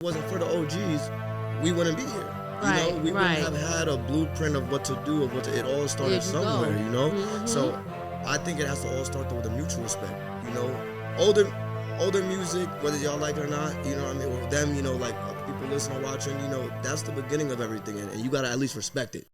it wasn't for the OGs, we wouldn't be here. Right, we wouldn't have had a blueprint of what to do, it all started somewhere, So I think it has to all start with a mutual respect, Older music, whether y'all like it or not, or them, like people listening, watching, that's the beginning of everything, and you gotta at least respect it.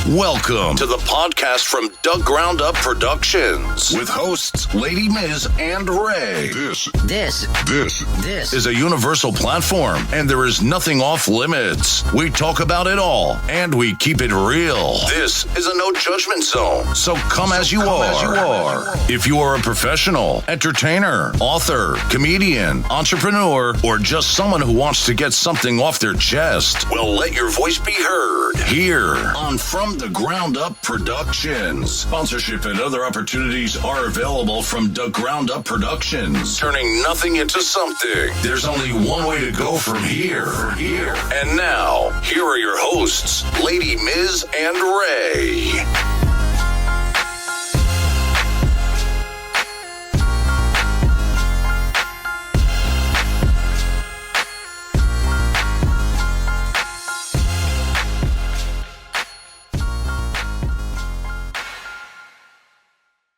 Welcome to the podcast from Doug Ground Up Productions with hosts Lady Miz and Ray. This is a universal platform, and there is nothing off limits. We talk about it all, and we keep it real. This is a no judgment zone, so come as you are. If you are a professional, entertainer, author, comedian, entrepreneur, or just someone who wants to get something off their chest, well, let your voice be heard here on From the Ground Up Productions. Sponsorship and other opportunities are available from the Ground Up Productions. Turning nothing into something. There's only one way to go from here. And now, here are your hosts, Lady Miz and Ray.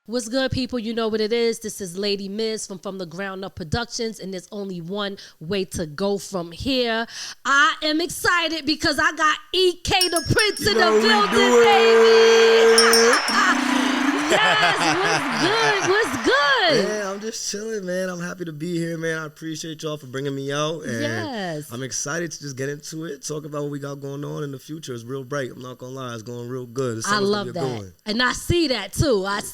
What's good, people? You know what it is. This is Lady Miz from the Ground Up Productions, and there's only one way to go from here. I am excited because I got EK the Prince in the building, baby. Yes, what's good? Yeah, I'm just chilling, man. I'm happy to be here, man. I appreciate y'all for bringing me out. And yes. I'm excited to just get into it, talk about what we got going on in the future. It's real bright. I'm not going to lie. It's going real good. I love that. Going. And I see that, too. I be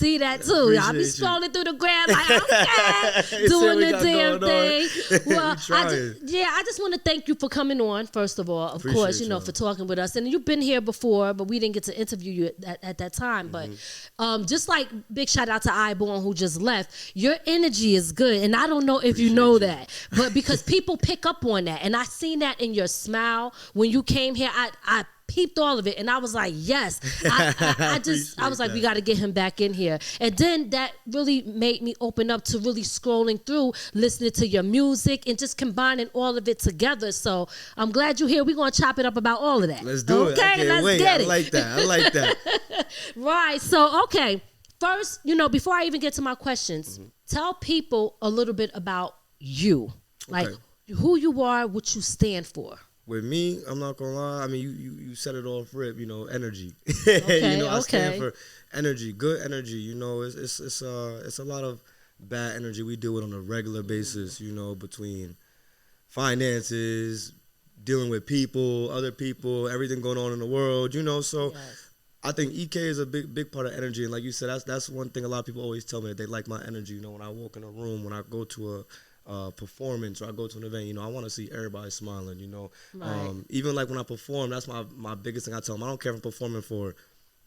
scrolling through the gram like, okay, doing the damn thing. Well, I just want to thank you for coming on, first of all, of course, for talking with us. And you've been here before, but we didn't get to interview you at that time. But just like big shout out to Iborn who just left, your energy is good. And I don't know if you know that, but because people pick up on that. And I seen that in your smile when you came here. I peeped all of it, and I was like, yes. I was like, we got to get him back in here. And then that really made me open up to really scrolling through, listening to your music, and just combining all of it together. So I'm glad you're here. We're going to chop it up about all of that. Let's do it. Okay, let's get it. I like that. Right. So, okay. First, before I even get to my questions, tell people a little bit about you. Like who you are, what you stand for. With me, I'm not gonna lie. I mean, you said it off rip. Energy. Okay, I stand for energy, good energy. It's a lot of bad energy we deal with on a regular basis. Between finances, dealing with people, other people, everything going on in the world. So yes. I think EK is a big part of energy, and like you said, that's one thing a lot of people always tell me that they like my energy. When I walk in a room, when I go to a performance or I go to an event, I want to see everybody smiling, Right. Even like when I perform, that's my biggest thing I tell them. I don't care if I'm performing for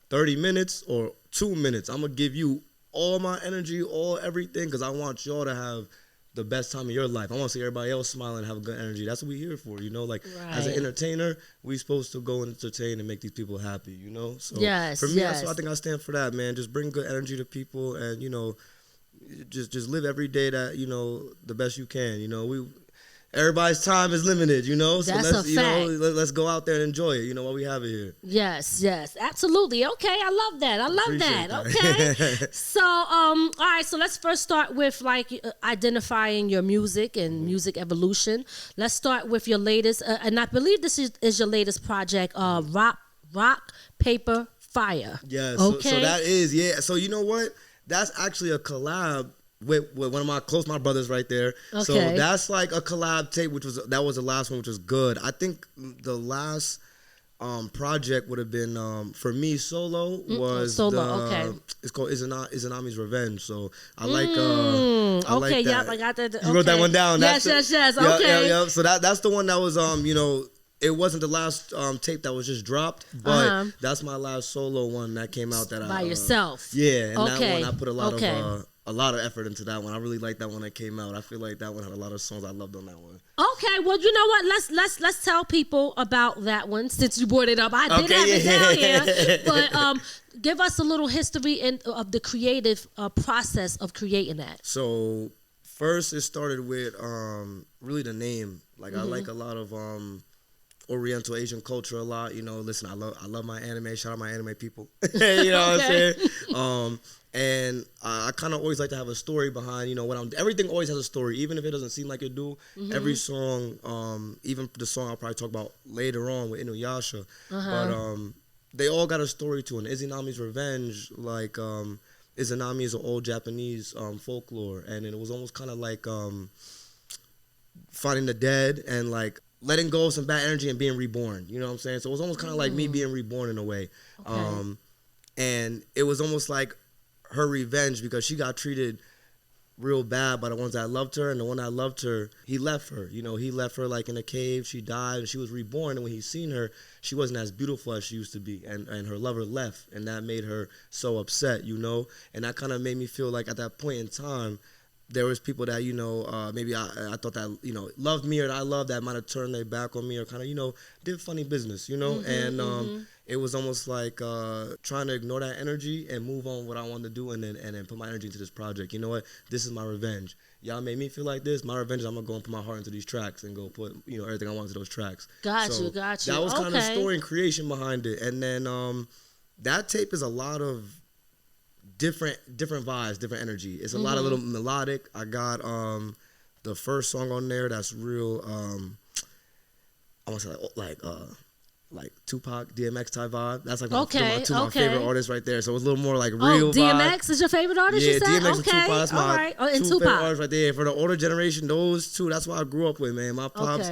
30 minutes or 2 minutes. I'm going to give you all my energy, all everything, because I want y'all to have the best time of your life. I want to see everybody else smiling and have good energy. That's what we're here for, Right. As an entertainer, we're supposed to go and entertain and make these people happy, So yes, for me, I think I stand for that, man. Just bring good energy to people and, just live every day that, the best you can. Everybody's time is limited, so that's a fact. Let's go out there and enjoy it, while we have it here. Yes, absolutely. Okay, I love that. Okay. So, all right, so let's first start with identifying your music and music evolution. Let's start with your latest, and I believe this is your latest project, Rock, Paper, Fire. Yeah, okay. So that is, yeah. So you know what? That's actually a collab with one of my brothers right there. Okay. So that's like a collab tape, that was the last one, which was good. I think the last project would have been for me solo was it's called Izanamis Revenge. So I like I like that. Yep, I got that. You wrote that one down. Yes. Okay. Yeah. So that's the one that was it wasn't the last tape that was just dropped, but that's my last solo one that came out that by yourself. Yeah, and that one I put a lot of a lot of effort into that one. I really liked that one that came out. I feel like that one had a lot of songs I loved on that one. Okay, well, you know what? Let's tell people about that one since you brought it up. I did have it down here, but give us a little history of the creative process of creating that. So first, it started with really the name. Like I like a lot of Oriental Asian culture a lot. You know, listen, I love my anime. Shout out my anime people. You know what I'm saying? And I kind of always like to have a story behind, you know, everything always has a story, even if it doesn't seem like it do. Every song, even the song I'll probably talk about later on with Inuyasha, but they all got a story to it. Izanami's Revenge, like Izanami is an old Japanese folklore, and it was almost kind of like finding the dead and like letting go of some bad energy and being reborn. You know what I'm saying? So it was almost kind of like me being reborn in a way. Okay. And it was almost like her revenge because she got treated real bad by the ones that loved her, and the one that loved her, he left her. You know, he left her like in a cave. She died, and she was reborn. And when he seen her, she wasn't as beautiful as she used to be, and her lover left, and that made her so upset. You know, and that kind of made me feel like at that point in time, there was people that, you know, maybe I thought that, you know, loved me or that I loved that might have turned their back on me or kind of, you know, did funny business, you know, and it was almost like trying to ignore that energy and move on what I wanted to do and then put my energy into this project. You know what? This is my revenge. Y'all made me feel like this. My revenge is I'm going to go and put my heart into these tracks and go put, you know, everything I want into those tracks. Got you. That was kind of the story and creation behind it. And then that tape is a lot of different vibes, different energy. It's a lot of little melodic. I got the first song on there that's real, I want to say like Tupac, DMX type vibe. That's like my favorite artists right there. So it was a little more like real DMX vibe. Is your favorite artist? Yeah, you said? DMX and Tupac. That's my and two favorite artists right there. For the older generation, those two, that's what I grew up with, man. My pops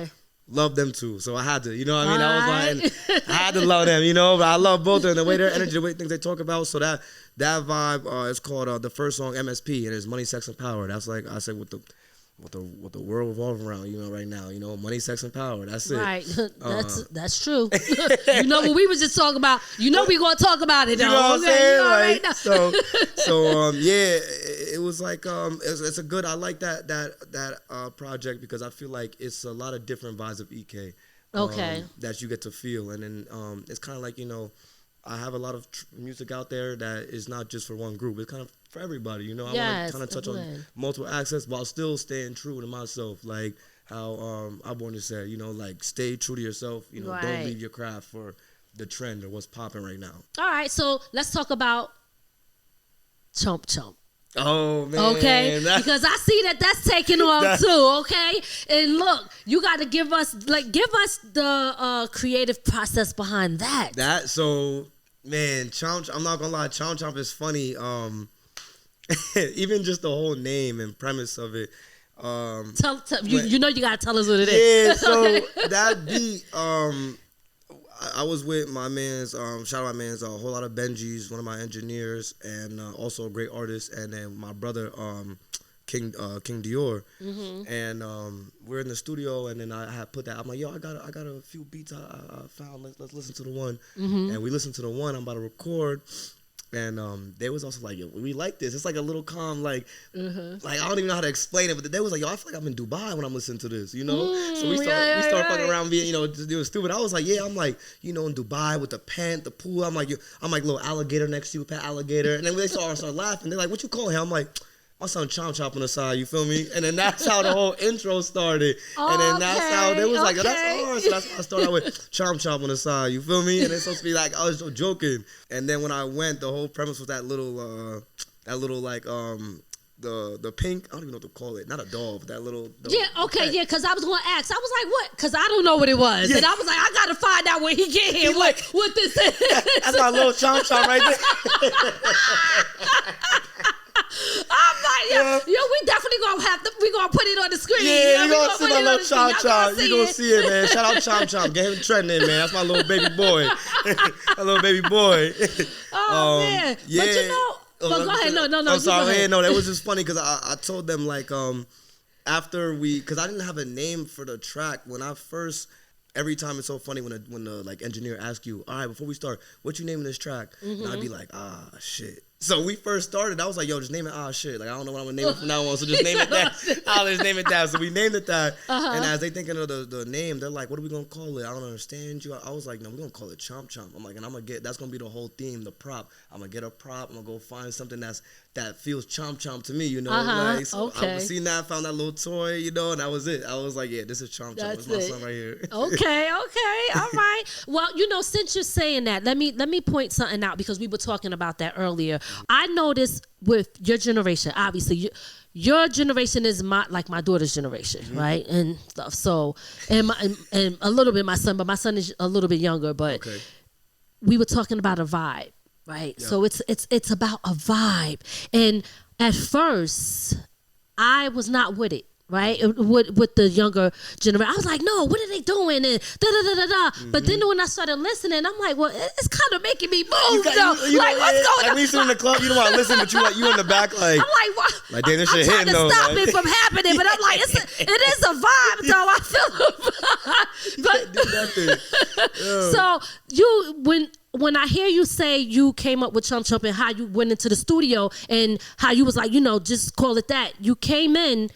loved them too. So I had to, you know what I mean? I was like, I had to love them, you know, but I love both of them. The way their energy, the way things they talk about. So that vibe is called the first song MSP, and it's Money, Sex, and Power. That's like I said with the world revolving around, you know, right now, you know, money, sex, and power. That's it. Right. That's true. You know what we was just talking about. You know we gonna talk about it though. You know what I'm saying? You know like, right so yeah, it was like it's a good. I like that project because I feel like it's a lot of different vibes of EK. That you get to feel, and then it's kind of like, you know, I have a lot of music out there that is not just for one group. It's kind of for everybody, you know. I want to kind of touch on multiple aspects while still staying true to myself. Like how Aborn said, you know, like stay true to yourself. You know, don't leave your craft for the trend or what's popping right now. All right, so let's talk about Chomp Chomp. Oh man! Okay, because I see that's taking off too. Okay, and look, you got to give us the creative process behind that. So man, Chomp. I'm not gonna lie, Chomp Chomp is funny. Even just the whole name and premise of it. Tell you know you gotta tell us what it is. Yeah, so that beat. I was with my man's, shout out my man's, a whole lot of Benji's, one of my engineers, and also a great artist, and then my brother, King Dior, and we're in the studio, and then I had put that. I'm like, yo, I got a few beats I found. Let's listen to the one, and we listened to the one. I'm about to record. And they was also like, yo, we like this. It's like a little calm, like I don't even know how to explain it, but they was like, yo, I feel like I'm in Dubai when I'm listening to this, you know? So we start fucking around being, you know, just doing stupid. I was like, yeah, I'm like, you know, in Dubai with the pant, the pool. I'm like little alligator next to you, pet alligator. And then they start laughing. They're like, what you calling him? I'm like, my son Chomp Chomp on the side, you feel me? And then that's how the whole intro started. And then that's how they was like, oh, that's ours. So that's how I started with Chomp Chomp on the side, you feel me? And it's supposed to be like, I was so joking. And then when I went, the whole premise was that little like the pink, I don't even know what to call it, not a doll, but that little. Because I was going to ask. I was like, what? Because I don't know what it was. Yeah. And I was like, I got to find out when he get here what this is. That's my little Chomp Chomp right there. I'm like, yo, we definitely we gonna put it on the screen. Yeah, you gonna see my little Chomp Chomp. You gonna see it, man. Shout out Chomp Chomp. Get him trending, man. That's my little baby boy. My little baby boy. Oh man, yeah. But you know, but go ahead. No. I'm sorry. No, that was just funny because I told them like after because I didn't have a name for the track when I first. Every time it's so funny when the like engineer asks you, all right, before we start, what you naming this track? And I'd be like, shit. So we first started, I was like, yo, just name it shit. Like, I don't know what I'm going to name it from now on, so just name it that. I'll just name it that. So we named it that. And as they thinking of the name, they're like, what are we going to call it? I don't understand you. I was like, no, we're going to call it Chomp Chomp. I'm like, and I'm going to that's going to be the whole theme, the prop. I'm going to get a prop. I'm going to go find something that feels Chomp Chomp to me, you know? Like, so I seen that, found that little toy, you know, and that was it. I was like, yeah, this is Chomp Chomp. That's my son right here. Okay. All right. Well, you know, since you're saying that, let me point something out because we were talking about that earlier. I noticed with your generation, obviously, your generation is my daughter's generation, right? And stuff. So, and a little bit my son, but my son is a little bit younger. But we were talking about a vibe, right? Yep. So it's about a vibe. And at first, I was not with it. Right, with the younger generation, I was like, "No, what are they doing?" And da da da da da. But then when I started listening, I'm like, "Well, it's kind of making me move." What's going on? Like when you in the club, you don't want to listen, but you in the back, like, I'm like, "What?" Like, damn, this shit hitting though. I'm trying to stop it from happening, but I'm like, it is a vibe, though. I feel a vibe. You can't do nothing. So when I hear you say you came up with Chomp Chomp and how you went into the studio and how you was like, just call it that. You came in.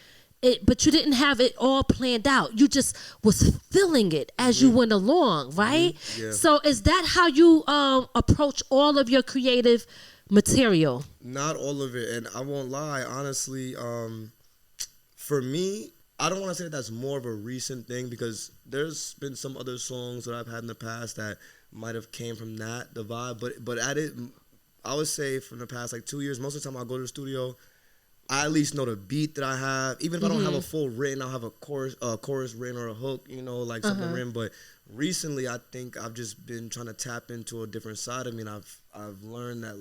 But you didn't have it all planned out. You just was feeling it as you went along, right? Yeah. So is that how you approach all of your creative material? Not all of it, and I won't lie. Honestly, for me, I don't want to say that that's more of a recent thing because there's been some other songs that I've had in the past that might have came from the vibe. But I would say from the past 2 years, most of the time I'll go to the studio. I at least know the beat that I have. Even if I don't have a full written, I'll have a chorus written or a hook, something written. But recently, I think I've just been trying to tap into a different side of me, and I've learned that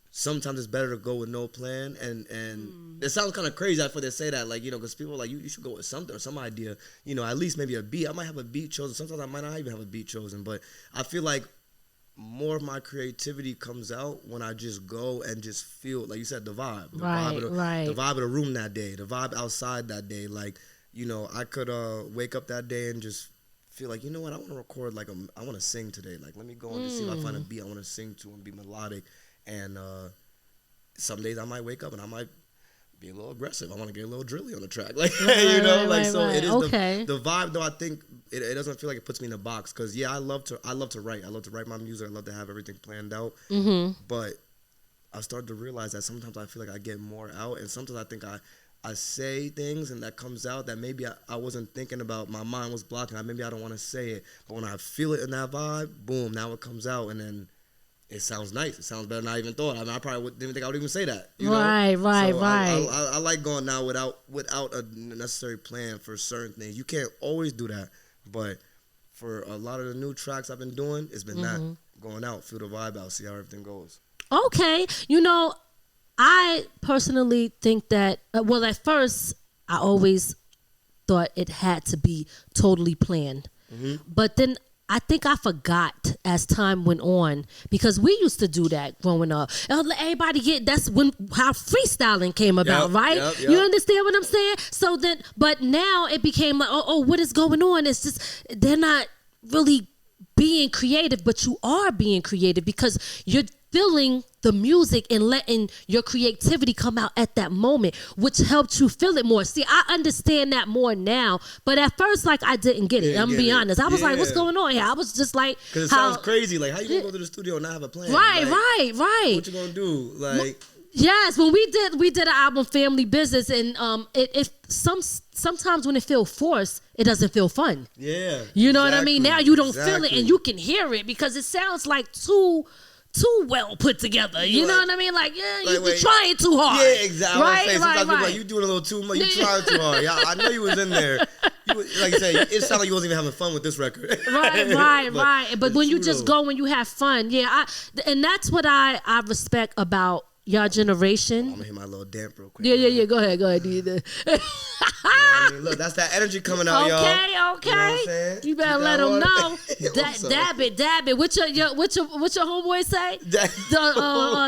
sometimes it's better to go with no plan. And it sounds kind of crazy after they say that, because people are like, you should go with something or some idea, at least maybe a beat. I might have a beat chosen. Sometimes I might not even have a beat chosen, but I feel like more of my creativity comes out when I just go and just feel, like you said, the vibe. The vibe of the room that day, the vibe outside that day. I could wake up that day and just feel like, you know what, I want to record, I want to sing today. Let me go and just see if I find a beat I want to sing to and be melodic. And some days I might wake up and I might be a little aggressive. I want to get a little drilly on the track. It is the vibe, though. I think it doesn't feel like it puts me in a box because I love to write. I love to write my music. I love to have everything planned out. But I started to realize that sometimes I feel like I get more out, and sometimes I think I say things and that comes out that maybe I wasn't thinking about. My mind was blocking. Maybe I don't want to say it, but when I feel it in that vibe, boom, now it comes out, and then it sounds nice. It sounds better than I even thought. I mean, I probably didn't think I would even say that. Right. I like going now without a necessary plan for certain things. You can't always do that, but for a lot of the new tracks I've been doing, it's been that going out, feel the vibe out, see how everything goes. Okay, I personally think that. At first, I always thought it had to be totally planned, but then I think I forgot as time went on because we used to do that growing up. Everybody that's how freestyling came about, right? Yep. You understand what I'm saying? So then, but now it became like, what is going on? It's just they're not really being creative, but you are being creative because you're feeling the music and letting your creativity come out at that moment, which helped you feel it more. See, I understand that more now, but at first, I didn't get it. I'm gonna be honest. I was like, what's going on here? I was just like, because it sounds crazy. How you gonna go to the studio and not have a plan? Right. What you gonna do? Yes, when we did an album, Family Business, and sometimes when it feels forced, it doesn't feel fun. Yeah, you know what I mean. Now you don't feel it, and you can hear it because it sounds like too well put together. You know what I mean? You're trying too hard. Yeah, exactly. Sometimes people you doing a little too much. You trying too hard. Yeah, I know you was in there. Like you said, it sounded like you wasn't even having fun with this record. Right. But when you just go, when you have fun, and that's what I respect about your generation. I'm gonna hit my little damp real quick. Yeah. Go ahead. Do you know look, that's that energy coming out, y'all. Okay. You know what I'm saying? You better let them know. Dab it. What your homeboy say? The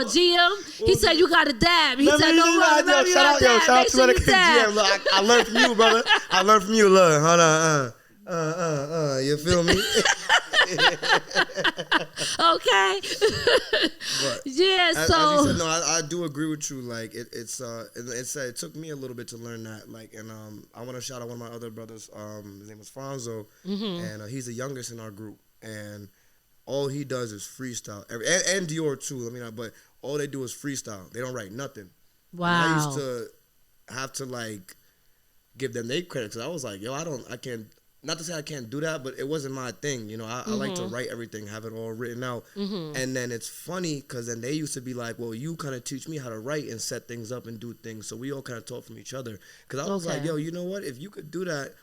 GM. He said you got to dab. He said no run. Shout out to the GM. Look, I learned from you, brother. I learned from you. Look, hold on. You feel me? Okay. But yeah. As So you said, no, I do agree with you. Like it took me a little bit to learn that. Like, and I want to shout out one of my other brothers. His name is FRXNZO, and he's the youngest in our group, and all he does is freestyle. And Dior too. But all they do is freestyle. They don't write nothing. wow. And I used to have to like give them their credit because I was like, yo, I can't. Not to say I can't do that, but it wasn't my thing. I like to write everything, have it all written out. And then it's funny because then they used to be like, well, you kind of teach me how to write and set things up and do things. So we all kind of taught from each other. Because I was like, yo, you know what? If you could do that,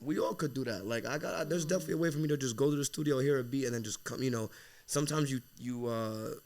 we all could do that. Like, there's definitely a way for me to just go to the studio, hear a beat, and then just come, sometimes you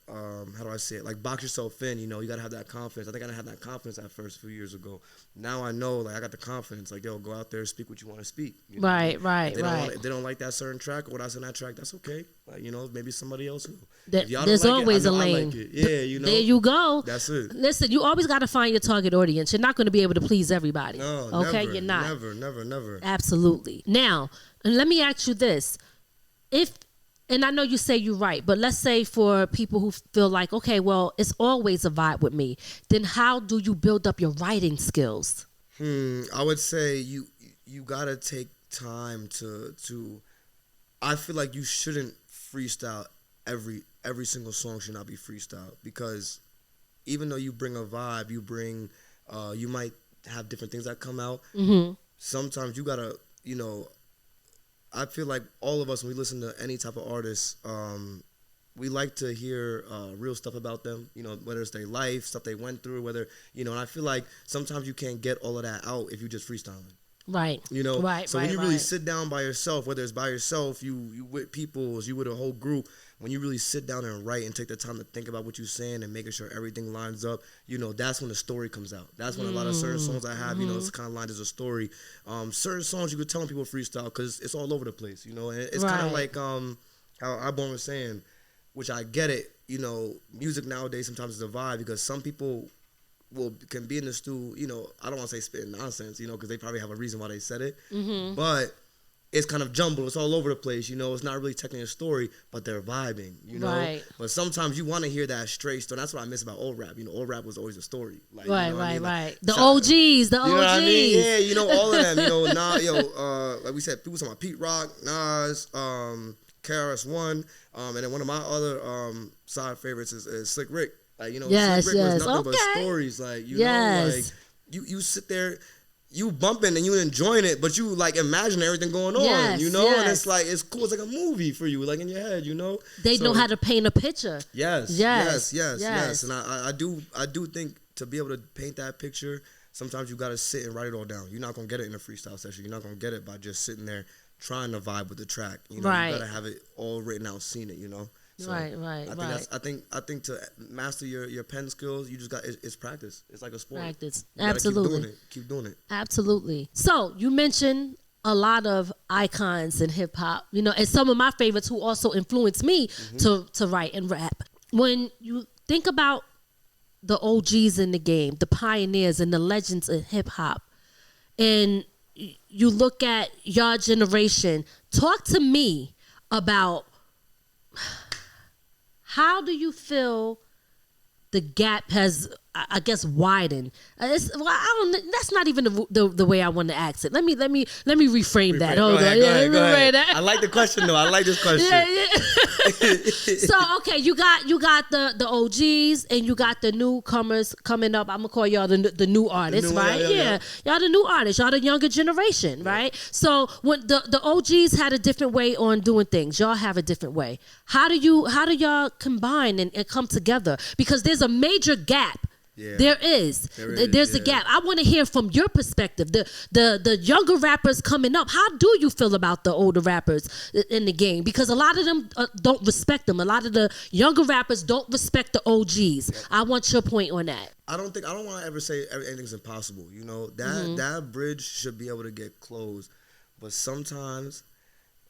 how do I say it? Like, box yourself in, you got to have that confidence. I think I didn't have that confidence at first a few years ago. Now I know, like, I got the confidence. Like, yo, go out there, speak what you want to speak. Right. If they don't like that certain track or what I said on that track, that's okay. Like, maybe somebody else will. There's always a lane. I like it. Yeah, There you go. That's it. Listen, you always got to find your target audience. You're not going to be able to please everybody. No, okay, never, you're not. Never. Absolutely. Now, and let me ask you this: and I know you say you're right, but let's say for people who feel like, okay, well, it's always a vibe with me, then how do you build up your writing skills? I would say you gotta take time to. I feel like you shouldn't freestyle every single song should not be freestyle because even though you bring a vibe, you might have different things that come out. Sometimes you gotta, I feel like all of us, when we listen to any type of artist, we like to hear real stuff about them, whether it's their life, stuff they went through, whether, and I feel like sometimes you can't get all of that out if you just freestyling. Right. Right. So when you really sit down by yourself, whether it's by yourself, you with people, you with a whole group, when you really sit down and write and take the time to think about what you're saying and making sure everything lines up, that's when the story comes out. That's when a lot of certain songs I have, it's kind of lined as a story. Certain songs you could tell people freestyle because it's all over the place, and it's kind of like how Iborn was saying, which I get it. Music nowadays sometimes is a vibe because some people can be in the stew, I don't want to say spitting nonsense, because they probably have a reason why they said it, but it's kind of jumbled. It's all over the place, it's not really technically a story, but they're vibing, Right. But sometimes you want to hear that straight story. That's what I miss about old rap. Old rap was always a story. Like, right. Like, the OGs, You know what I mean? Yeah, all of them. Like we said, people talking about Pete Rock, Nas, KRS-One, and then one of my other side favorites is Slick Rick. Like, yes, Slick Rick was nothing but okay. stories. Like, yes. like you sit there, you bumping and you enjoying it, but you like imagine everything going on, yes, and it's like, it's cool. It's like a movie for you, like in your head, They know how to paint a picture. Yes. And I do think to be able to paint that picture, sometimes you got to sit and write it all down. You're not going to get it in a freestyle session. You're not going to get it by just sitting there trying to vibe with the track. Right. You got to have it all written out, seen it, So right. I think to master your pen skills, you just got it's practice. It's like a sport. Practice. You Absolutely. Keep doing it. Absolutely. So you mentioned a lot of icons in hip hop, and some of my favorites who also influenced me to write and rap. When you think about the OGs in the game, the pioneers and the legends in hip hop, and you look at your generation, talk to me about how do you feel the gap has, I guess, widened? That's not even the way I want to ask it. Let me reframe that. Hold on. Go ahead. I like the question though. I like this question. So okay, you got the OGs and you got the newcomers coming up. I'm gonna call y'all the new artists, right? Yeah. Y'all the new artists. Y'all the younger generation, right? So when the OGs had a different way on doing things, y'all have a different way. How do y'all combine and come together? Because there's a major gap. Yeah. There's a gap. I want to hear from your perspective. The younger rappers coming up, how do you feel about the older rappers in the game? Because a lot of them don't respect them. A lot of the younger rappers don't respect the OGs. Yeah. I want your point on that. I don't want to ever say anything's impossible. That bridge should be able to get closed. But sometimes,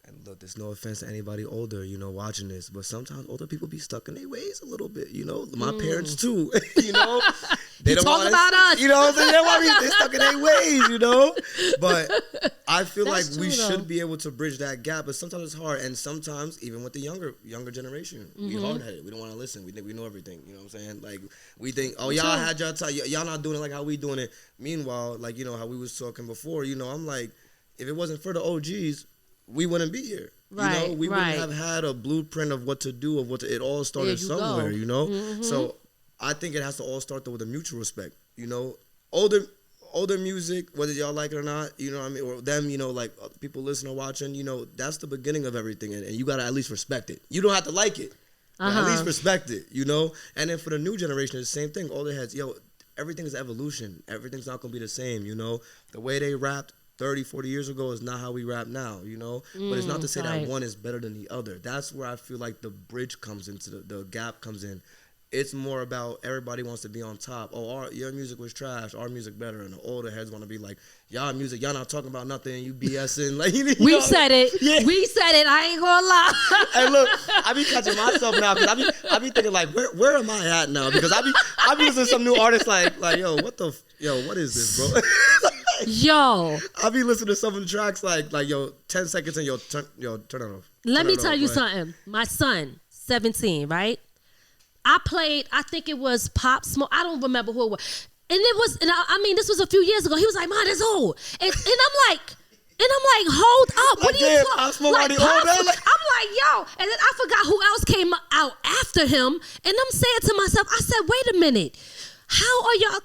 and look, there's no offense to anybody older, watching this, but sometimes older people be stuck in their ways a little bit, My parents too, They don't talk about us. They're stuck in their ways, But I feel like we should be able to bridge that gap, but sometimes it's hard, and sometimes even with the younger generation, we hard-headed. We don't want to listen. We think we know everything. You know what I'm saying? Like we think, oh, y'all had y'all time. Y'all not doing it like how we doing it. Meanwhile, like how we was talking before. I'm like, if it wasn't for the OGs, we wouldn't be here. Right, we wouldn't have had a blueprint of what to do, it all started somewhere, So I think it has to all start with a mutual respect, older music, whether y'all like it or not, what I mean, or them, like people listening or watching, that's the beginning of everything, and you gotta at least respect it. You don't have to like it, but at least respect it, And then for the new generation, it's the same thing. Older heads, everything is evolution. Everything's not gonna be the same, The way they rapped 30, 40 years ago is not how we rap now, But it's not to say that one is better than the other. That's where I feel like the bridge comes into the gap comes in. It's more about everybody wants to be on top. Oh, your music was trash. Our music better. And the older heads want to be like, y'all music, y'all not talking about nothing. You BSing. Like, we said it. Yeah. We said it. I ain't gonna lie. Hey, look, I be catching myself now because I be thinking like, where am I at now? Because I be listening to some new artists like yo, what is this, bro? Yo, I be listening to some of the tracks like 10 seconds and turn it off. Let me tell you something. My son, 17, right? I think it was Pop Smoke. I don't remember who it was. And it was, this was a few years ago. He was like, "Man, it's old." And I'm like, hold up. What are you talking? Pop Smoke already old, man. I'm like, yo. And then I forgot who else came out after him. And I'm saying to myself, I said, wait a minute. How are y'all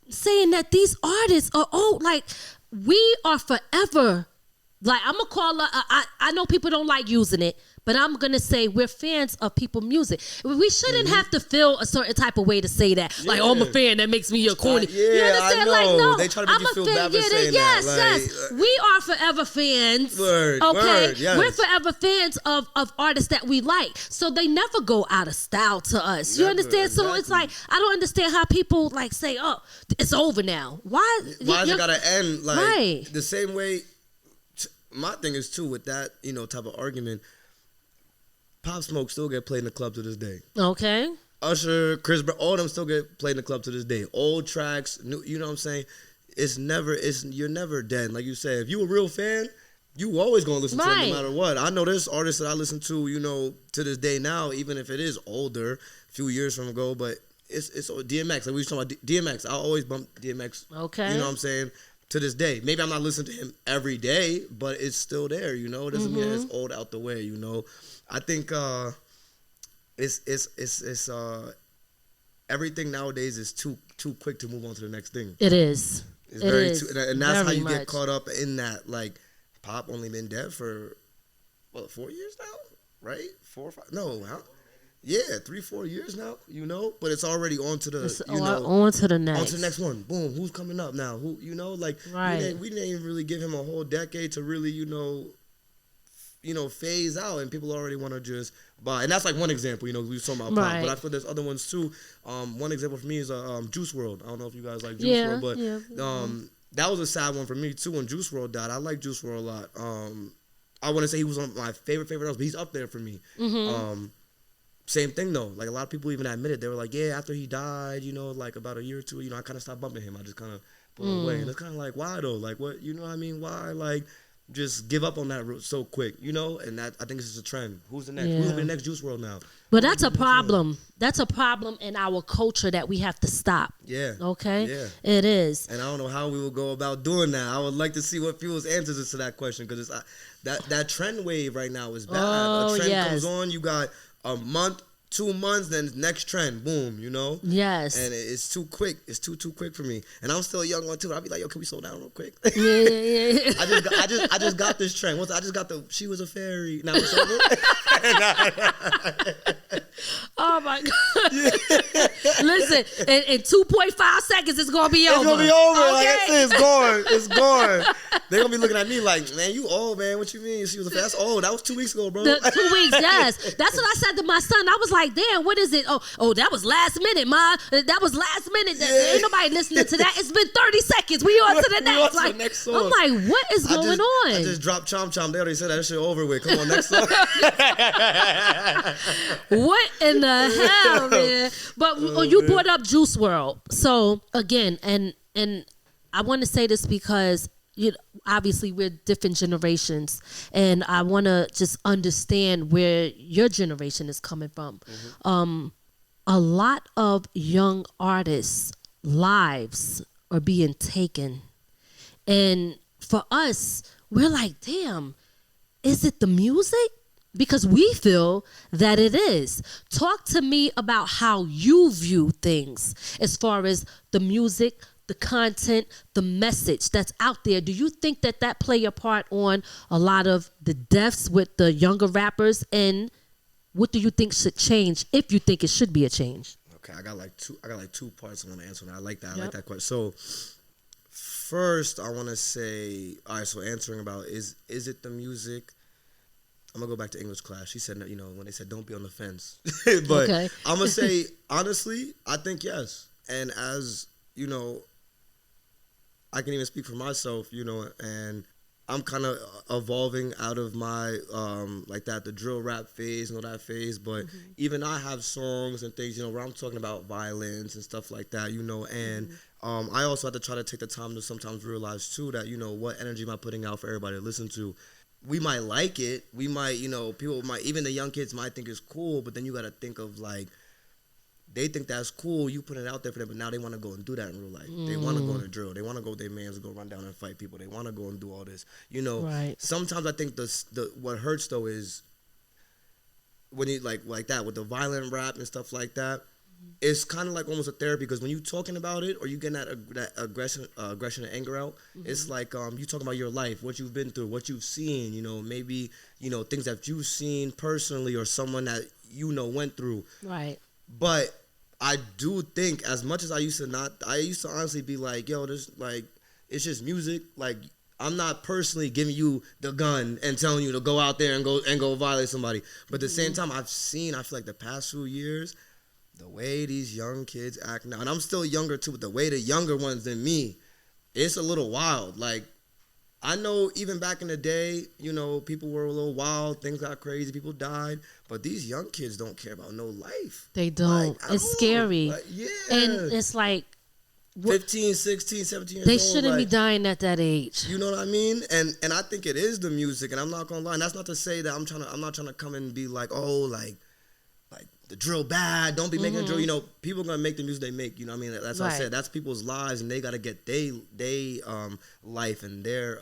saying that these artists are old? Like, we are forever. Like, I'm going to call I know people don't like using it, but I'm going to say we're fans of people's music. We shouldn't have to feel a certain type of way to say that. Yeah. Like, I'm a fan, that makes me a corny. You understand? I know. Like, no, they try to make you feel bad for saying that. Yes. We are forever fans. Word, yes. We're forever fans of artists that we like. So they never go out of style to us. You understand? Exactly. So it's like, I don't understand how people like say, oh, it's over now. Why is it got to end? Like, the same way. My thing is, too, with that, type of argument, Pop Smoke still get played in the club to this day. Okay. Usher, Chris Brown, all of them still get played in the club to this day. Old tracks, new, you know what I'm saying? You're never dead. Like you said, if you a real fan, you always going to listen to them no matter what. I know there's artists that I listen to, to this day now, even if it is older, a few years from ago, but it's DMX. Like we were talking about DMX. I always bump DMX. Okay. You know what I'm saying? To this day. Maybe I'm not listening to him every day, but it's still there, It doesn't mean that it's old out the way, I think it's everything nowadays is too quick to move on to the next thing. It is. It's and that's how you get caught up in that. Like, Pop only been dead for 4 years now, right? 4 or 5? No, how? Yeah, 3-4 years now, but it's already on to the, on to the next. On to the next one. Boom, who's coming up now? Who, like, right. we didn't even really give him a whole decade to really, phase out, and people already want to just buy. And that's like one example, we were talking about Pop, but I feel there's other ones too. One example for me is Juice WRLD. I don't know if you guys like Juice WRLD, but that was a sad one for me too when Juice WRLD died. I like Juice WRLD a lot. I wouldn't say he was one of my favorite artists, but he's up there for me. Mm-hmm. Same thing though. Like, a lot of people even admitted, they were like, yeah, after he died, like about a year or two, I kind of stopped bumping him. I just kind of put him away. And it's kind of like, why though? Like, what, what I mean? Why, like, just give up on that so quick, And that, I think it's just a trend. Who's the next? Who's gonna be the next Juice WRLD now? But that's a problem. That's a problem in our culture that we have to stop. Yeah. Okay? Yeah. It is. And I don't know how we will go about doing that. I would like to see what people's answers is to that question, because that trend wave right now is bad. Oh, a trend comes on, you got a month, 2 months, then next trend, boom, Yes. And it's too quick. It's too quick for me. And I'm still a young one too. I'll be like, yo, can we slow down real quick? Yeah. I just got this trend. I just got she was a fairy. Now it's over. Oh my God. Listen, in 2.5 seconds it's gonna be over. It's gonna be over. Okay? Like I said, it's gone. It's gone. They're gonna be looking at me like, man, you old, man. What you mean? She was a fairy. That's old. That was 2 weeks ago, bro. 2 weeks, yes. That's what I said to my son. I was like, damn, what is it? Oh, that was last minute, Ma. That was last minute. Yeah. Ain't nobody listening to that. It's been 30 seconds. We on to the next. Like, next song. I'm like, what is going on? I just dropped Chomp Chomp. They already said that shit over with. Come on, next song. What in the hell, man? But you brought up Juice WRLD. So again, and I want to say this because obviously we're different generations, and I want to just understand where your generation is coming from. A lot of young artists' lives are being taken, and for us, we're like, damn, is it the music? Because we feel that it is. Talk to me about how you view things as far as the music, the content, the message that's out there. Do you think that play a part on a lot of the deaths with the younger rappers? And what do you think should change, if you think it should be a change? Okay, I got like two parts I want to answer. And I like that. I like that question. So first, I want to say, all right. So answering about is it the music? I'm gonna go back to English class. She said, when they said don't be on the fence, but okay. I'm gonna say honestly, I think yes. And as I can even speak for myself, and I'm kind of evolving out of my the drill rap phase and all that phase. But even I have songs and things, where I'm talking about violence and stuff like that, and I also have to try to take the time to sometimes realize too that, what energy am I putting out for everybody to listen to. We might like it. We might, people might, even the young kids might think it's cool, but then you got to think of they think that's cool. You put it out there for them, but now they want to go and do that in real life. They want to go to drill. They want to go with their mans, go run down and fight people. They want to go and do all this. Right. Sometimes I think what hurts though is when you like that with the violent rap and stuff like that. It's kind of like almost a therapy, because when you talking about it or you getting that aggression and anger out, it's like you talking about your life, what you've been through, what you've seen, maybe things that you've seen personally or someone that went through. Right. But I do think, as much as I used to honestly be like, yo, this it's just music. Like, I'm not personally giving you the gun and telling you to go out there and go violate somebody. But at the same time, I feel like the past few years, the way these young kids act now, and I'm still younger too, but the way the younger ones than me, it's a little wild. Like, I know even back in the day, people were a little wild, things got crazy, people died, but these young kids don't care about no life. They don't. It's scary. Yeah. And it's like 15, 16, 17 years they old. They shouldn't be dying at that age. You know what I mean? And I think it is the music, and I'm not gonna lie. And that's not to say that I'm not trying to come and be like, oh, like the drill bad, don't be making a drill. People are gonna make the music they make. You know what I mean? That's what I said. That's people's lives, and they gotta get they life and their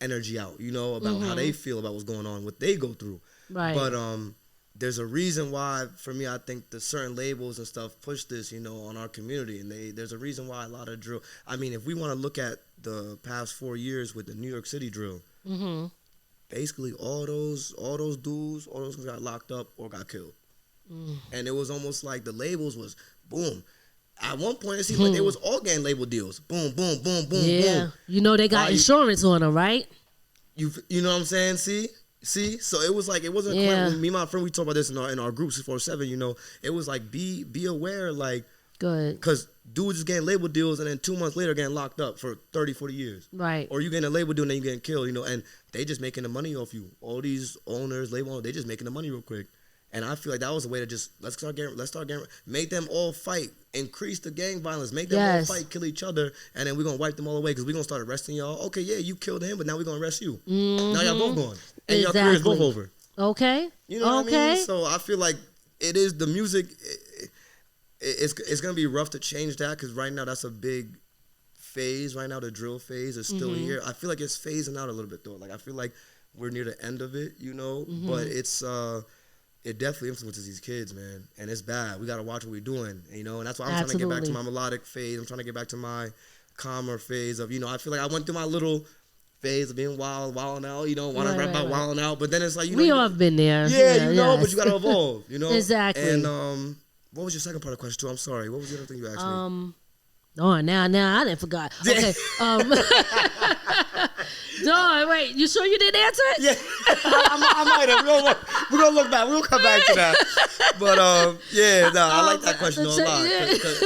energy out. About how they feel about what's going on, what they go through. Right. But there's a reason why, for me, I think the certain labels and stuff push this, on our community, and there's a reason why a lot of drill. I mean, if we want to look at the past 4 years with the New York City drill, basically all those dudes, all those got locked up or got killed. And it was almost like the labels was boom. At one point, it seemed like they was all gang label deals. Boom, boom, boom, boom, boom. They got insurance on them, right? You know what I'm saying? See? So it was like, it wasn't quite, me and my friend, we talked about this in our group, 647, it was like, be aware, like, good. Because dudes is getting label deals and then 2 months later getting locked up for 30, 40 years. Right. Or you getting a label deal and then you getting killed, and they just making the money off you. All these owners, label owners, they just making the money real quick. And I feel like that was a way to just, let's start getting, make them all fight, increase the gang violence, make them all fight, kill each other, and then we're going to wipe them all away because we're going to start arresting y'all. Okay, yeah, you killed him, but now we're going to arrest you. Now y'all both gone. And y'all careers both over. Okay. You know what I mean? So I feel like it is the music, it's going to be rough to change that, because right now that's a big phase. Right now the drill phase is still here. I feel like it's phasing out a little bit though. Like, I feel like we're near the end of it, but it's... it definitely influences these kids, man, and it's bad. We got to watch what we're doing, and that's why I'm trying to get back to my melodic phase. I'm trying to get back to my calmer phase of, I feel like I went through my little phase of being wilding out, want to rap about wilding out, but then it's like, we all have been there. Yeah, but you got to evolve, Exactly. And what was your second part of the question, too? I'm sorry. What was the other thing you asked me? Oh, now I didn't forgot. Okay. No, wait. You sure you didn't answer it? Yeah, I might have. We're gonna look back. We'll come back to that. But I like that question a lot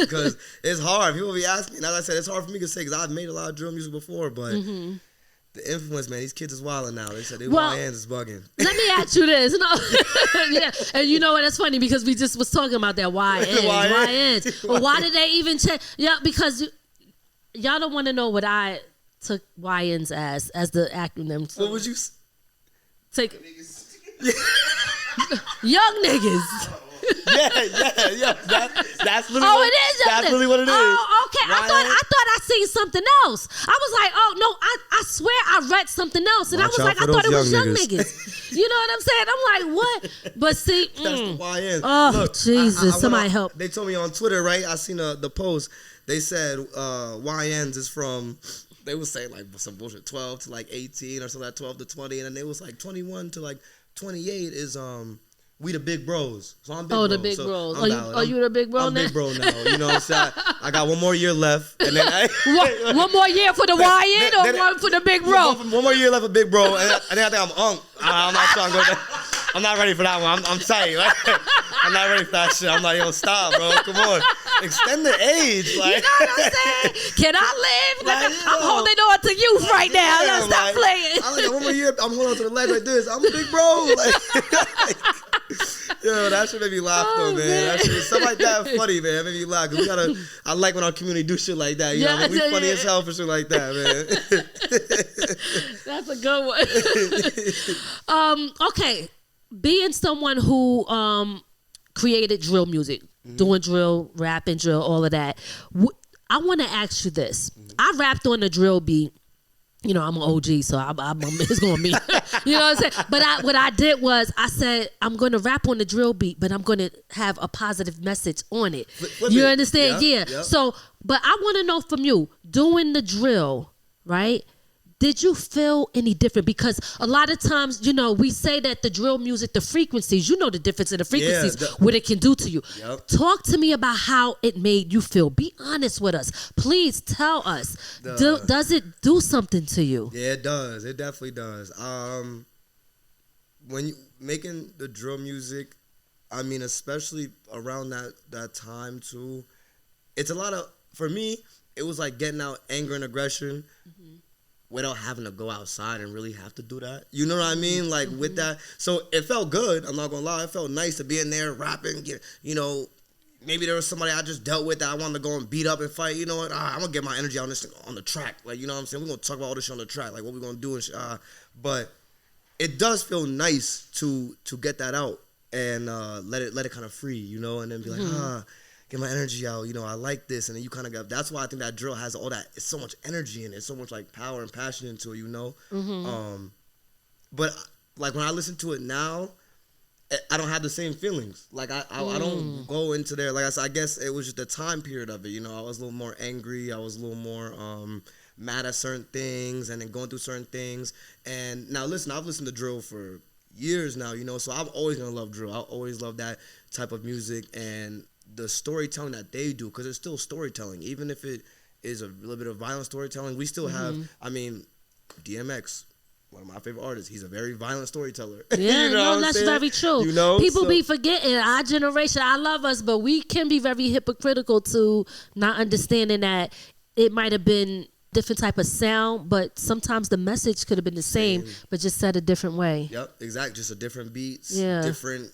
because it's hard. People be asking. And as I said, it's hard for me to say because I've made a lot of drill music before, but the influence, man, these kids is wilding now. They said their YNs is bugging. Let me ask you this. Yeah, and you know what? That's funny because we just was talking about that YNs. Well, why did they even change? Yeah, because y'all don't want to know what I took YN's ass as the acronym. What would you take? Young niggas. Yeah. That's really it is. That's really what it is. Oh, okay. I thought I seen something else. I was like, oh no, I swear I read something else, and I was like, I thought it was young niggas. You know what I'm saying? I'm like, what? But see, that's the YN. Oh, look, Jesus, somebody help. They told me on Twitter, right? I seen the post. They said YNs is from. They was saying like some bullshit, 12 to like 18 or something, like 12 to 20, and then it was like 21 to like 28 is we the big bros. So I'm big bro. The big so bros. Are you the big bro I'm now? big bro now. You know what I'm saying? I got one more year left. And then one more year for the YN or one for the big bro? One more year left for big bro. And then I think I'm not trying to go there. I'm not ready for that one. I'm tight. Like, I'm not ready for that shit. I'm like, yo, stop, bro. Come on. Extend the age. Like, you know what I'm saying? Can I live? Like, I'm holding on to youth right now. Yo, stop playing. I'm like, one more year, I'm holding on to the leg like this. I'm a big bro. Like, yo, that shit made me laugh though, man. That shit, stuff like that funny, man. It made me laugh. Cause I like when our community do shit like that. You know, I mean, we funny as hell for shit like that, man. That's a good one. Okay. Being someone who created drill music, doing drill, rapping drill, all of that, I want to ask you this. I rapped on the drill beat. You know, I'm an OG, so it's going to be, you know what I'm saying? But what I did was I said, I'm going to rap on the drill beat, but I'm going to have a positive message on it. You understand? Yeah. So, but I want to know from you, doing the drill, right? Did you feel any different? Because a lot of times, you know, we say that the drill music, the frequencies, you know the difference in the frequencies, what it can do to you. Yep. Talk to me about how it made you feel. Be honest with us. Please tell us. Does it do something to you? Yeah, it does. It definitely does. When you making the drill music, I mean, especially around that time too, it's a lot of, for me, it was like getting out anger and aggression. Without having to go outside and really have to do that. You know what I mean? Like with that. So it felt good. I'm not going to lie. It felt nice to be in there rapping. You know, maybe there was somebody I just dealt with that I wanted to go and beat up and fight. You know what? I'm going to get my energy on this on the track. Like, you know what I'm saying? We're going to talk about all this shit on the track. Like what we're going to do and shit. But it does feel nice to get that out and let it kind of free, you know, and then be like, get my energy out, you know, I like this, and then you kind of got, that's why I think that drill has all that, it's so much energy in it, so much like power and passion into it, you know, but like when I listen to it now, I don't have the same feelings, like I don't go into there, like I said, I guess it was just the time period of it, you know, I was a little more angry, I was a little more mad at certain things, and then going through certain things, and now listen, I've listened to drill for years now, you know, so I'm always gonna love drill, I'll always love that type of music, and the storytelling that they do, because it's still storytelling, even if it is a little bit of violent storytelling, we still have, I mean, DMX, one of my favorite artists, he's a very violent storyteller. Yeah, you know that's very true. You know? People be forgetting, our generation, I love us, but we can be very hypocritical to not understanding that it might have been different type of sound, but sometimes the message could have been the same, but just said a different way. Yep, exactly, just a different beats, different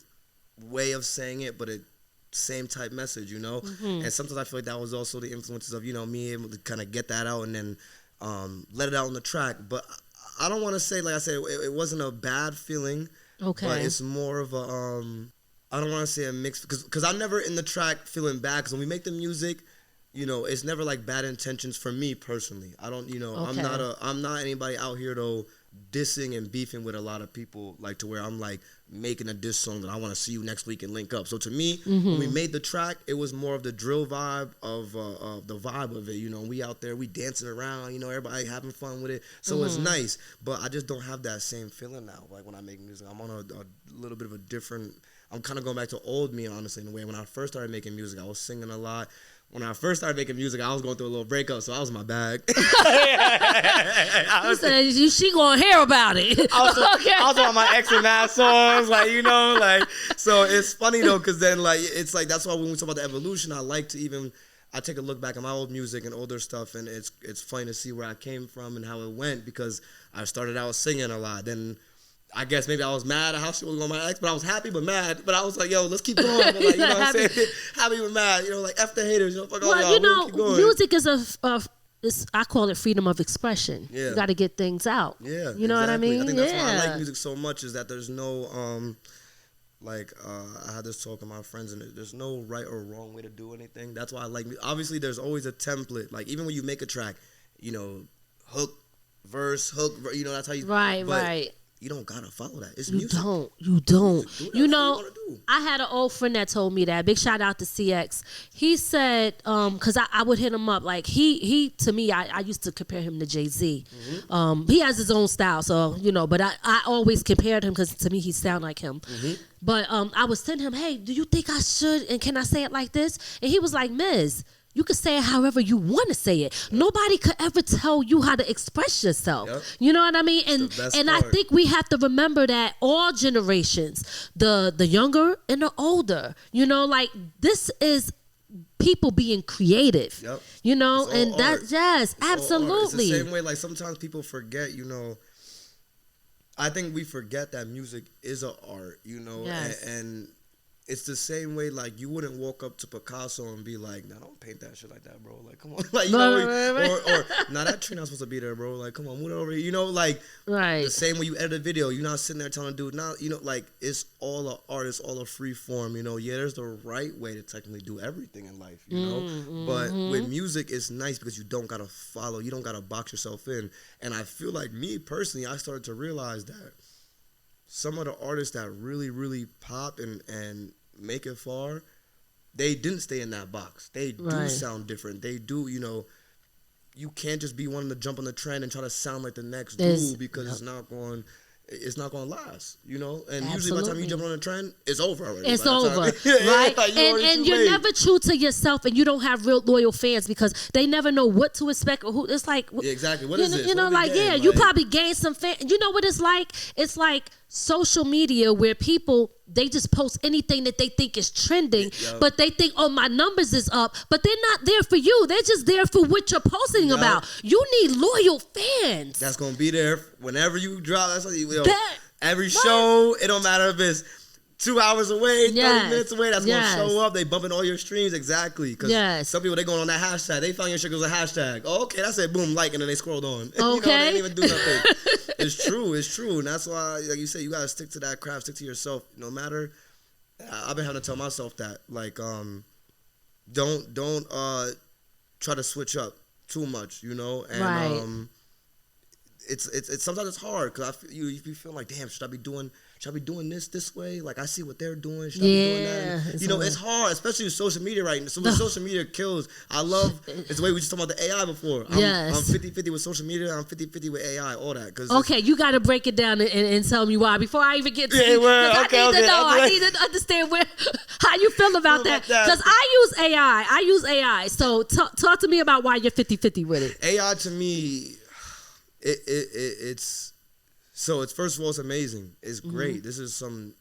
way of saying it, but it same type message, you know? And sometimes I feel like that was also the influences of, you know, me able to kind of get that out and then let it out on the track. But I don't want to say, like I said, it wasn't a bad feeling. Okay. But it's more of a, I don't want to say a mix, because I'm never in the track feeling bad, because when we make the music, you know, it's never like bad intentions for me personally. I don't, you know, I'm not anybody out here though dissing and beefing with a lot of people, like to where I'm like making a diss song that I want to see you next week and link up. So to me, when we made the track, it was more of the drill vibe of the vibe of it. You know, we out there, we dancing around, you know, everybody having fun with it. So it's nice, but I just don't have that same feeling now. Like when I make music, I'm on a little bit of a different, I'm kind of going back to old me, honestly, in a way. When I first started making music, I was singing a lot. When I first started making music, I was going through a little breakup, so I was in my bag. You said she gonna hear about it. I was on my X and Math songs, like, you know, like, so it's funny though, because then like, it's like, that's why when we talk about the evolution, I like to even, I take a look back at my old music and older stuff, and it's funny to see where I came from and how it went, because I started out singing a lot, then I guess maybe I was mad at how she was going my ex, but I was happy but mad. But I was like, yo, let's keep going. But like, you know what I'm saying? Happy but mad. You know, like, F the haters. You know, fuck all y'all. Well, you know, music is I call it freedom of expression. Yeah. You got to get things out. Yeah. You know what I mean? I think that's why I like music so much, is that there's no, I had this talk with my friends, and there's no right or wrong way to do anything. That's why I like music. Obviously, there's always a template. Like, even when you make a track, you know, hook, verse, you know, that's how you... Right. You don't gotta follow that. It's music. You don't. You know, I had an old friend that told me that. Big shout out to CX. He said, because I would hit him up. Like, he to me, I used to compare him to Jay-Z. Mm-hmm. He has his own style, so, you know, but I always compared him because to me, he sound like him. Mm-hmm. But I was telling him, hey, do you think I should, and can I say it like this? And he was like, Miz, you can say it however you want to say it. Yep. Nobody could ever tell you how to express yourself. Yep. You know what I mean? And I think we have to remember that all generations, the younger and the older, you know, like, this is people being creative. Yep. You know, and that, yes, it's absolutely. It's the same way, like, sometimes people forget, you know, I think we forget that music is an art, you know, yes. and it's the same way, like, you wouldn't walk up to Picasso and be like, nah, don't paint that shit like that, bro. Like, come on. Like, you know, or nah, that tree not supposed to be there, bro. Like, come on, move it over here. You know, like, right. The same way you edit a video, you're not sitting there telling a dude, nah, you know, like, it's all an art, it's all a free form, you know. Yeah, there's the right way to technically do everything in life, you know. Mm-hmm. But with music, it's nice because you don't got to follow, you don't got to box yourself in. And I feel like, me personally, I started to realize that some of the artists that really, really pop and make it far, they didn't stay in that box. They do sound different. They do, you know, you can't just be wanting to jump on the trend and try to sound like the next dude, because it's not going to last, you know? And usually by the time you jump on the trend, it's over already. It's over, right? Like, and you're never true to yourself, and you don't have real loyal fans because they never know what to expect or who. It's like, yeah, exactly. What is this? You know, like, yeah, you probably gain some fans. You know what it's like? It's like social media where people, they just post anything that they think is trending, but they think, oh, my numbers is up, but they're not there for you. They're just there for what you're posting about. You need loyal fans. That's going to be there whenever you drop. That's what you know. Every show, it don't matter if it's 2 hours away, 30 minutes away, that's going to show up. They bumping all your streams, exactly. Because some people, they going on that hashtag. They found your shit goes a hashtag. Oh, okay, that's it, boom, like, and then they scrolled on. Okay. You know, they didn't even do nothing. It's true. And that's why, like you say, you got to stick to that craft, stick to yourself. No matter, I've been having to tell myself that, like, don't try to switch up too much, you know? And it's sometimes it's hard because you feel like, damn, should I be doing this way? Like, I see what they're doing. Should I be doing that? You know, it's hard, especially with social media right now. So when social media kills, I love, it's the way we just talked about the AI before. I'm 50-50 with social media. I'm 50-50 with AI, all that. Okay, you got to break it down and tell me why before I even get to I need to understand how you feel about that. Because I use AI. So talk to me about why you're 50-50 with it. AI to me, it's first of all, it's amazing. It's great. Mm-hmm. This is some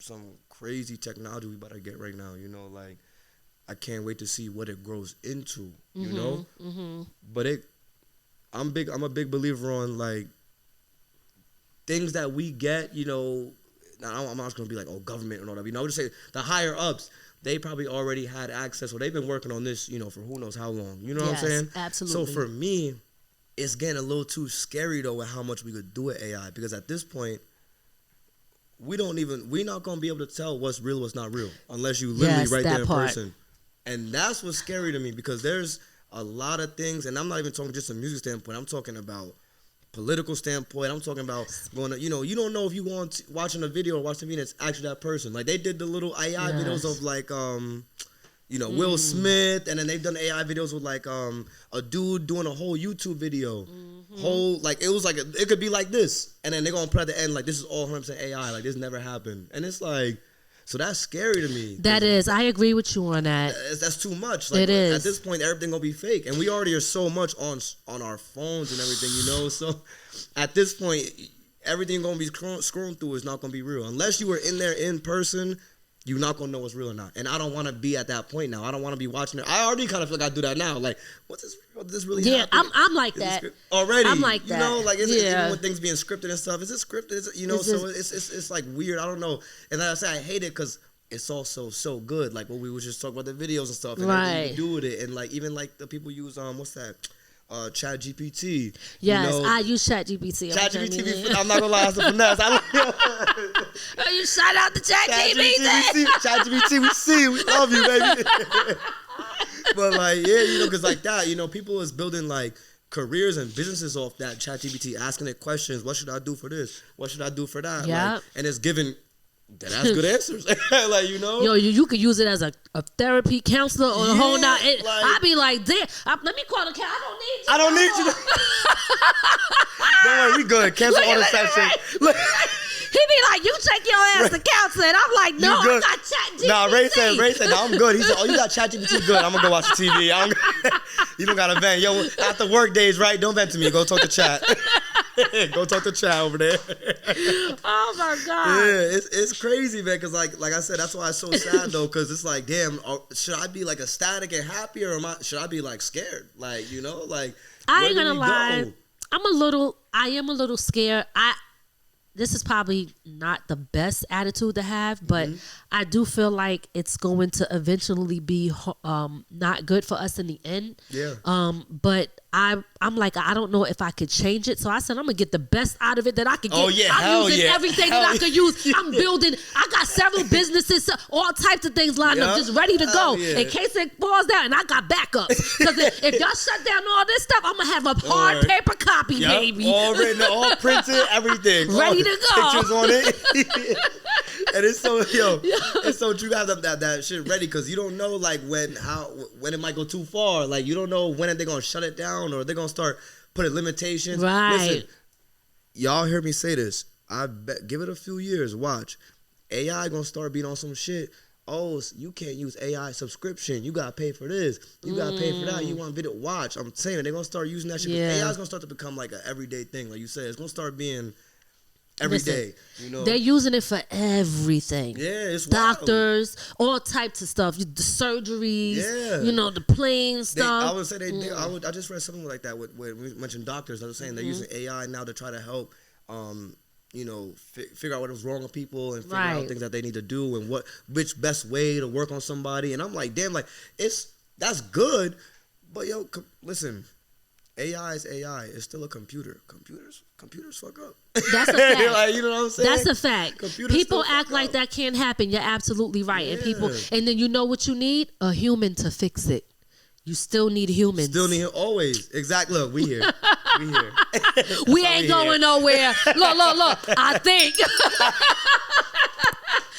crazy technology we about to get right now. You know, like, I can't wait to see what it grows into. You know, but I'm a big believer on, like, things that we get. You know, now I'm not gonna be like, oh, government and all that. You know, I would just say the higher ups, they probably already had access, or they've been working on this, you know, for who knows how long. You know what I'm saying? Absolutely. So for me, it's getting a little too scary, though, with how much we could do with AI, because at this point, we're not going to be able to tell what's real, what's not real, unless you literally right there in person. And that's what's scary to me, because there's a lot of things, and I'm not even talking just a music standpoint, I'm talking about political standpoint, I'm talking about going to, you know, you don't know if you want watching a video or watching a video that's actually that person. Like, they did the little AI videos of, like, you know, Will Smith, and then they've done AI videos with, like, a dude doing a whole YouTube video. Like, it was like, it could be like this. And then they're going to put at the end, like, this is all 100% AI. Like, this never happened. And it's like, so that's scary to me. That is. I agree with you on that. That's too much. Like, it is. At this point, everything going to be fake. And we already are so much on our phones and everything, you know? So at this point, everything going to be scrolling through is not going to be real. Unless you were in there in person, you're not going to know what's real or not. And I don't want to be at that point now. I don't want to be watching it. I already kind of feel like I do that now. Like, what's this real? Did this really happen? I'm like that. Already. I'm like that. You know, like, even with things being scripted and stuff, is it scripted? Is it, you know, so it's like weird. I don't know. And like I say, I hate it because it's also so good. Like, what we was just talking about, the videos and stuff. And everything we do with it. And, like, even, like, the people use, what's that? Chat GPT. Yes, you know, I use Chat GPT. Chat GPT. I'm not gonna lie, it's a finesse. You shout out to Chat GPT. Chat GPT, we see you. We love you, baby. But like, yeah, you know, because like that, you know, people is building like careers and businesses off that Chat GPT, asking it questions. What should I do for this? What should I do for that? Yeah. Like, and it's giving that's good answers. Like, you know, yo, you could use it as a therapy counselor or the whole night. I be like, damn, let me call the cat. I don't need you. Don't worry, we good. Cancel all the sessions. He be like, you take your ass to counseling. I'm like, no, I got Chat GPT. Nah, Ray said, no, I'm good. He said, oh, you got Chat GPT, good. I'm gonna go watch the TV. You don't gotta vent. Yo, after work days, right? Don't vent to me. Go talk to Chat. Go talk to Chat over there. Oh my God. Yeah, it's crazy, man. Cause like I said, that's why it's so sad though. Cause it's like, damn, should I be like ecstatic and happy, or should I be like scared? Like, you know, like I ain't gonna lie. I am a little scared. This is probably not the best attitude to have, but I do feel like it's going to eventually be not good for us in the end. Yeah. But I'm like, I don't know if I could change it. So I said, I'm going to get the best out of it that I could get. Oh, yeah. I'm using everything that I could use. I'm building. I got several businesses, all types of things lined up, just ready to go in case it falls down. And I got backups. Because if y'all shut down all this stuff, I'm going to have a hard paper copy, baby. All written, all printed, everything. Ready to go. Pictures on it. And it's so, it's so true to have that shit ready, because you don't know like when it might go too far. Like, you don't know when they're going to shut it down, or they're going to start putting limitations. Right. Listen, y'all hear me say this. I bet, give it a few years. Watch. AI going to start being on some shit. Oh, you can't use AI subscription. You got to pay for this. You got to pay for that. You want video. Watch. I'm saying they're going to start using that shit. Yeah. AI is going to start to become like an everyday thing. Like you said, it's going to start being every day, you know. They're using it for everything. Yeah, it's doctors, all types of stuff. The surgeries, you know, the plane stuff. I would say I just read something like that when we mentioned doctors. I was saying they're using AI now to try to help, you know, figure out what was wrong with people and figure out things that they need to do and which best way to work on somebody. And I'm like, damn, like that's good, but yo, listen. AI is AI. It's still a computer. Computers fuck up. That's a fact. Like, you know what I'm saying? That's a fact. People act like that can't happen. You're absolutely right. Yeah. And then you know what you need? A human to fix it. You still need humans. Always. Exactly. Look, we here. We here. We ain't going nowhere. Look. I think.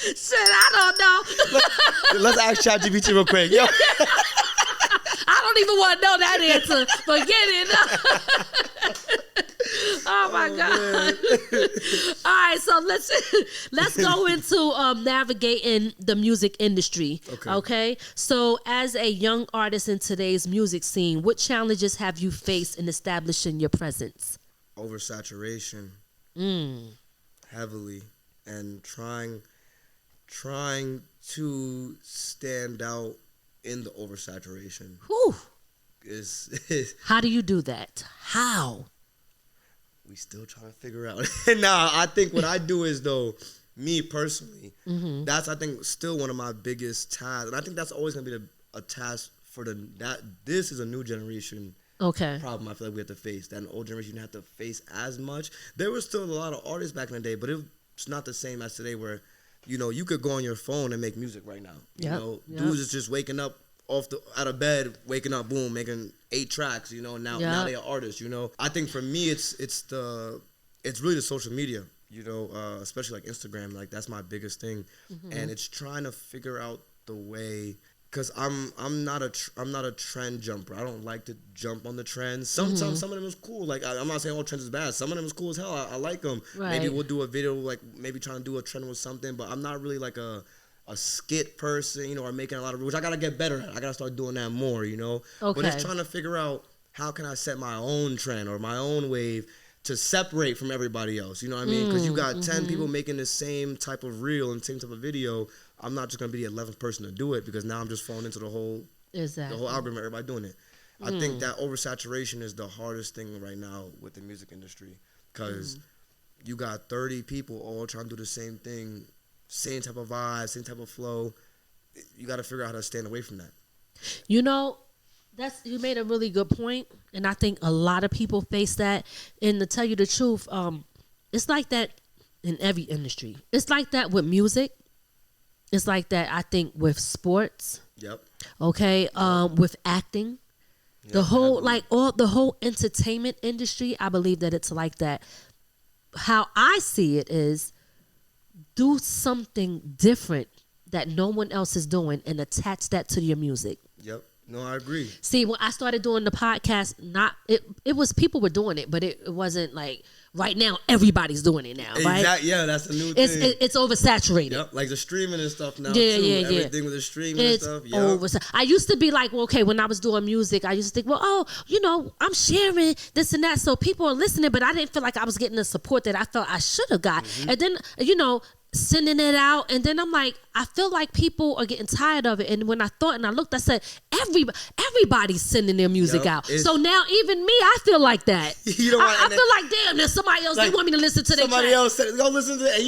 Shit, I don't know. Let's ask ChatGPT real quick. Yo. I don't even want to know that answer. Forget it. Oh my God. All right, so let's go into navigating the music industry. Okay. So as a young artist in today's music scene, what challenges have you faced in establishing your presence? Oversaturation. Heavily. And trying to stand out in the oversaturation. Whew. How do you do that? How? We still trying to figure out. Nah, I think what I do is, though, me personally, that's, I think, still one of my biggest tasks. And I think that's always going to be a task for this is a new generation problem I feel like we have to face. That an old generation didn't have to face as much. There was still a lot of artists back in the day, but it's not the same as today where, you know, you could go on your phone and make music right now. You know, dudes is just waking up out of bed, waking up, boom, making 8 tracks. You know, now they are artists. You know, I think for me, it's really the social media. You know, especially like Instagram. Like that's my biggest thing, and it's trying to figure out the way. Cause I'm not a trend jumper. I don't like to jump on the trends. Sometimes some of them is cool. Like I'm not saying all trends is bad. Some of them is cool as hell. I like them. Right. Maybe we'll do a video like maybe trying to do a trend with something. But I'm not really like a skit person, you know, or making a lot of, which I gotta get better at. I gotta start doing that more, you know. But it's trying to figure out how can I set my own trend or my own wave to separate from everybody else. You know what I mean? Because you got 10 people making the same type of reel and same type of video. I'm not just gonna be the 11th person to do it because now I'm just falling into the whole algorithm. Everybody doing it. I think that oversaturation is the hardest thing right now with the music industry because you got 30 people all trying to do the same thing, same type of vibe, same type of flow. You got to figure out how to stand away from that. You know, You made a really good point, and I think a lot of people face that. And to tell you the truth, it's like that in every industry. It's like that with music. It's like that, I think, with sports. Yep. Okay. With acting, the whole entertainment industry. I believe that it's like that. How I see it is, do something different that no one else is doing, and attach that to your music. Yep. No, I agree. See, when I started doing the podcast, it was people were doing it, but it wasn't like right now everybody's doing it now, right? Exactly. Yeah, that's the new thing. It's oversaturated. Yep, like the streaming and stuff now. Yeah, too. yeah. Everything with the streaming and stuff. Yep. I used to be like, well, okay, when I was doing music, I used to think, well, I'm sharing this and that, so people are listening, but I didn't feel like I was getting the support that I felt I should have got. Mm-hmm. And then, sending it out, and then I'm like, I feel like people are getting tired of it. And when I thought and I looked, I said, everybody's sending their music out. So now even me, I feel like that. I feel like, damn, there's somebody else, they want me to listen to their track. Somebody else said, go listen to it.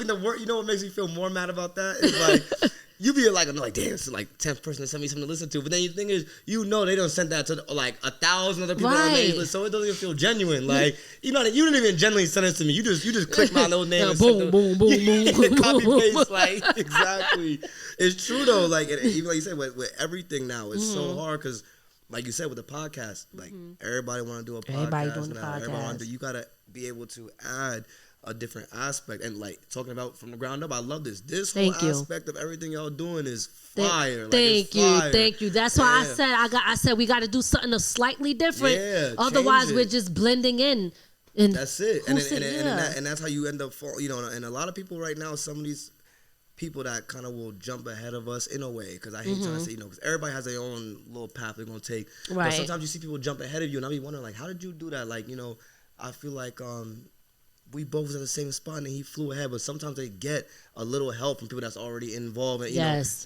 And the word, what makes me feel more mad about that is like, you be like, damn, it's like 10th person to send me something to listen to. But then the thing is, they don't send that to like 1,000 other people on Facebook, so it doesn't even feel genuine. Like, you didn't even genuinely send it to me. You just click my little name and boom, boom, copy paste. Like, exactly. It's true though. Like, even like you said, with everything now, it's so hard because, like you said, with the podcast, like everybody want to do a podcast. Everybody doing the now. podcast. Everybody you gotta be able to add a different aspect, and like talking about from the ground up, I love this. This whole aspect of everything y'all doing is fire. Thank you. That's why I said we got to do something slightly different. Yeah, otherwise we're just blending in. And that's it. And that's how you end up and a lot of people right now, some of these people that kind of will jump ahead of us in a way, because I hate trying to say, because everybody has their own little path they're gonna take. Right. But sometimes you see people jump ahead of you, and I'll be wondering, like, how did you do that? Like, I feel like we both was in the same spot and he flew ahead, but sometimes they get a little help from people that's already involved. And,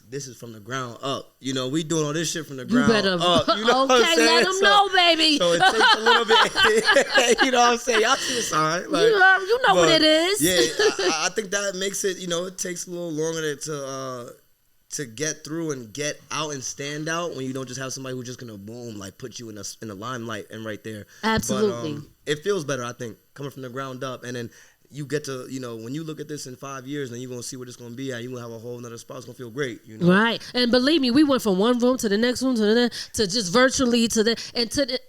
this is from the ground up. We doing all this shit from the ground up. Okay, let them know, baby. So it takes a little bit, you know what I'm saying? Y'all see the sign. Like, you know what it is. Yeah, I think that makes it, it takes a little longer to get through and get out and stand out when you don't just have somebody who's just gonna boom, like put you in the limelight and right there. Absolutely. But, it feels better, I think, coming from the ground up, and then you get to, when you look at this in 5 years, then you're going to see where it's going to be at. You're going to have a whole nother spot. It's going to feel great, Right. And believe me, we went from one room to the next room to just virtually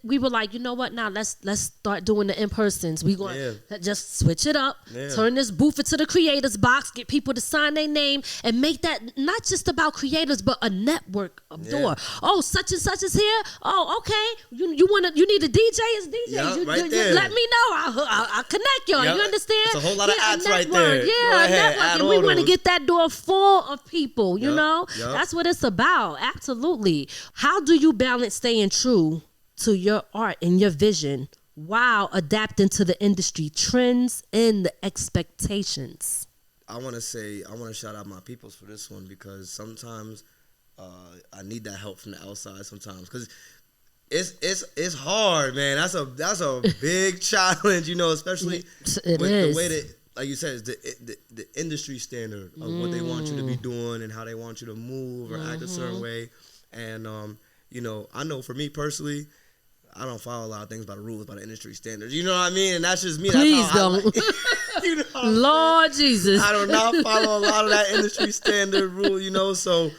we were like, you know what, now let's start doing the in-persons. We going to just switch it up, turn this booth into the creators box, get people to sign their name, and make that not just about creators, but a network of door. Oh, such and such is here. Oh, okay. You need a DJ? It's DJ. Right there. Let me know. I'll connect y'all. You understand? It's a whole lot of ads right there. Yeah, a network. And we want to get that door full of people, you know? That's what it's about. Absolutely. How do you balance staying true to your art and your vision while adapting to the industry trends and the expectations? I want to shout out my peoples for this one, because sometimes I need that help from the outside sometimes, because it's hard, man. That's a big challenge, especially with the way that, like you said, is the industry standard of what they want you to be doing and how they want you to move or act a certain way. And I know for me personally, I don't follow a lot of things by the rules, by the industry standards. You know what I mean? And that's just me. Please don't. Lord Jesus. I do not follow a lot of that industry standard rule, So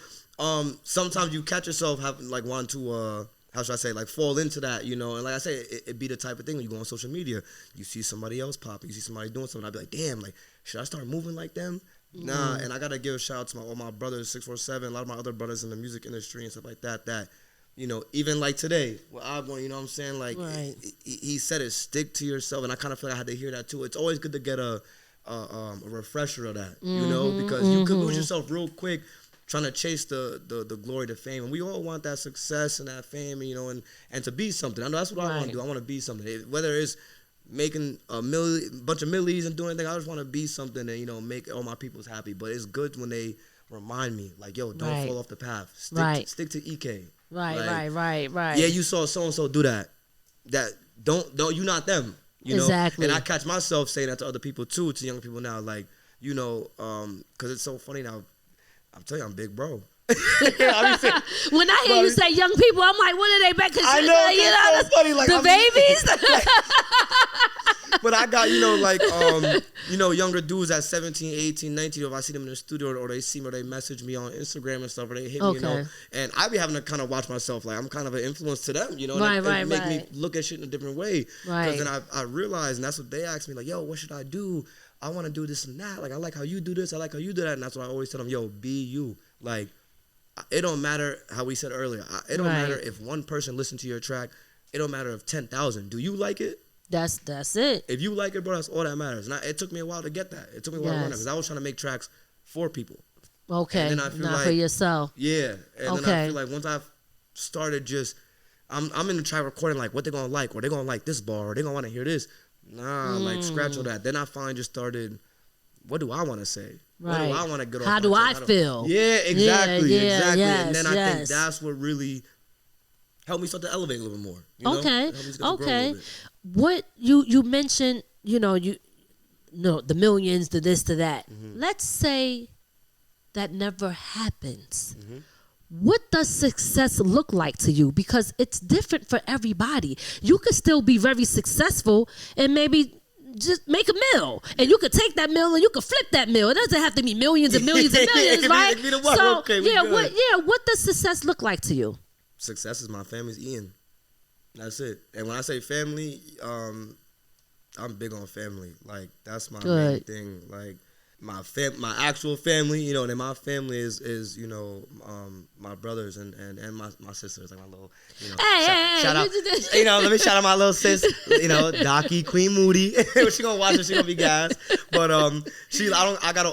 sometimes you catch yourself having like wanting to how should I say, like fall into that, and like I say, it be the type of thing when you go on social media, you see somebody else popping, you see somebody doing something, I'd be like, damn, like, should I start moving like them? Nah, and I gotta give a shout out to all my brothers, 647, a lot of my other brothers in the music industry and stuff like that, even like today, with Obborn, you know what I'm saying? Like, right. He said it, stick to yourself, and I kind of feel like I had to hear that too. It's always good to get a refresher of that, because you could lose yourself real quick trying to chase the glory, the fame, and we all want that success and that fame, and to be something. I know that's what I want to do. I want to be something. Whether it's making a bunch of millies and doing anything, I just want to be something and make all my peoples happy. But it's good when they remind me, like, yo, don't fall off the path. Stick to EK. Right. Yeah, you saw so and so do that. That don't you not them. Exactly. And I catch myself saying that to other people too, to young people now, like, because it's so funny now. I'm telling you, I'm big bro. When I hear you say young people, I'm like, what are they back? I know, it's so funny. Like, the babies. But I got, younger dudes at 17, 18, 19, if I see them in the studio or they see me or they message me on Instagram and stuff or they hit me, and I be having to kind of watch myself. Like, I'm kind of an influence to them, and make me look at shit in a different way. Right. Because then I realized, and that's what they asked me, like, yo, what should I do? I want to do this and that. Like, I like how you do this. I like how you do that. And that's what I always tell them, yo, be you. Like, it don't matter how we said earlier. It don't matter if one person listened to your track. It don't matter if 10,000. Do you like it? That's it. If you like it, bro, that's all that matters. And it took me a while to get that. It took me a while to learn that because I was trying to make tracks for people. Okay, and then I feel not for yourself. Yeah, and then I feel like once I've started just, I'm in the track recording like what they're gonna like, or they're gonna like this bar, or they're gonna want to hear this. Nah, like scratch all that. Then I finally just started, what do I want to say? Right. What do I want to get off? How do I feel? Yeah, exactly. Yes, and then I think that's what really helped me start to elevate a little bit more. Okay. What you mentioned, the millions, the this, to that. Mm-hmm. Let's say that never happens. Mm-hmm. What does success look like to you? Because it's different for everybody. You could still be very successful and maybe just make a meal, and you could take that meal and you could flip that meal. It doesn't have to be millions and millions and millions, right? What does success look like to you? Success is my family's eating. That's it. And when I say family, I'm big on family. Like, that's my main thing. Like, my actual family, and my family is my brothers and my sisters, like my little, shout out, let me shout out my little sis, Docky, Queen Moody. She gonna watch it, she gonna be gas. But I got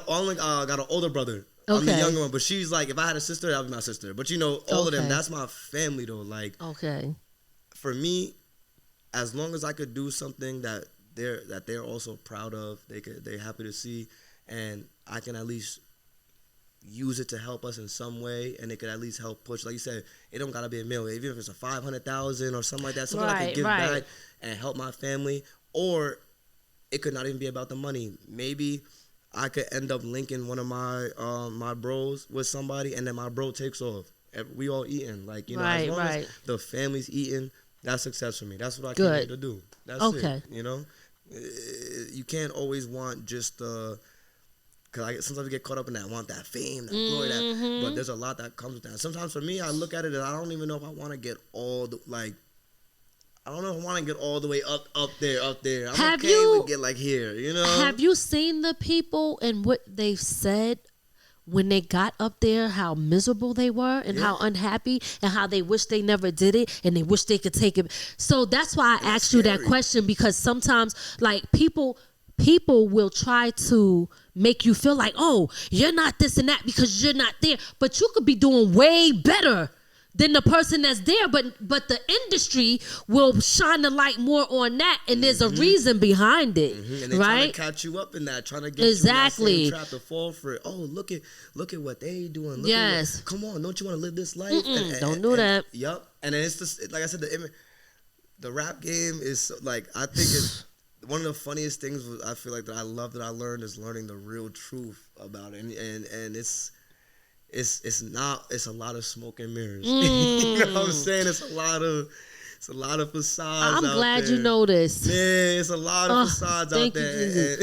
an older brother. Okay. I'm the younger one, but she's like, if I had a sister, that would be my sister. But all of them, that's my family though. Like, for me, as long as I could do something that they're also proud of, they're happy to see, and I can at least use it to help us in some way, and it could at least help push. Like you said, it don't gotta be a million. Even if it's a 500,000 or something like that, something I could give back and help my family. Or it could not even be about the money. Maybe I could end up linking one of my my bros with somebody, and then my bro takes off. We all eating, like as long as the family's eating, that's success for me. That's what I came here to do. That's it. You can't always want just because sometimes we get caught up in that, want that fame, that glory, that. But there's a lot that comes with that. Sometimes for me, I look at it and I don't even know if I want to get all the I don't know if I want to get all the way up there. I'm okay with get like here, Have you seen the people and what they've said when they got up there, how miserable they were and how unhappy and how they wish they never did it and they wish they could take it? So that's why I asked you that question, because sometimes like people will try to make you feel like, oh, you're not this and that because you're not there. But you could be doing way better than the person that's there. But the industry will shine the light more on that, and there's a reason behind it, and they're trying to catch you up in that, trying to get you in that same trap to fall for it. Oh, look at what they doing. Look come on, don't you want to live this life? Don't do that. Yep. And then it's just like I said, the rap game is like, I think it's one of the funniest things I feel like that I love that I learned is learning the real truth about it, and it's a lot of smoke and mirrors. You know what I'm saying? It's a lot of facades. I'm glad there. you noticed. Yeah, it's a lot of facades out there.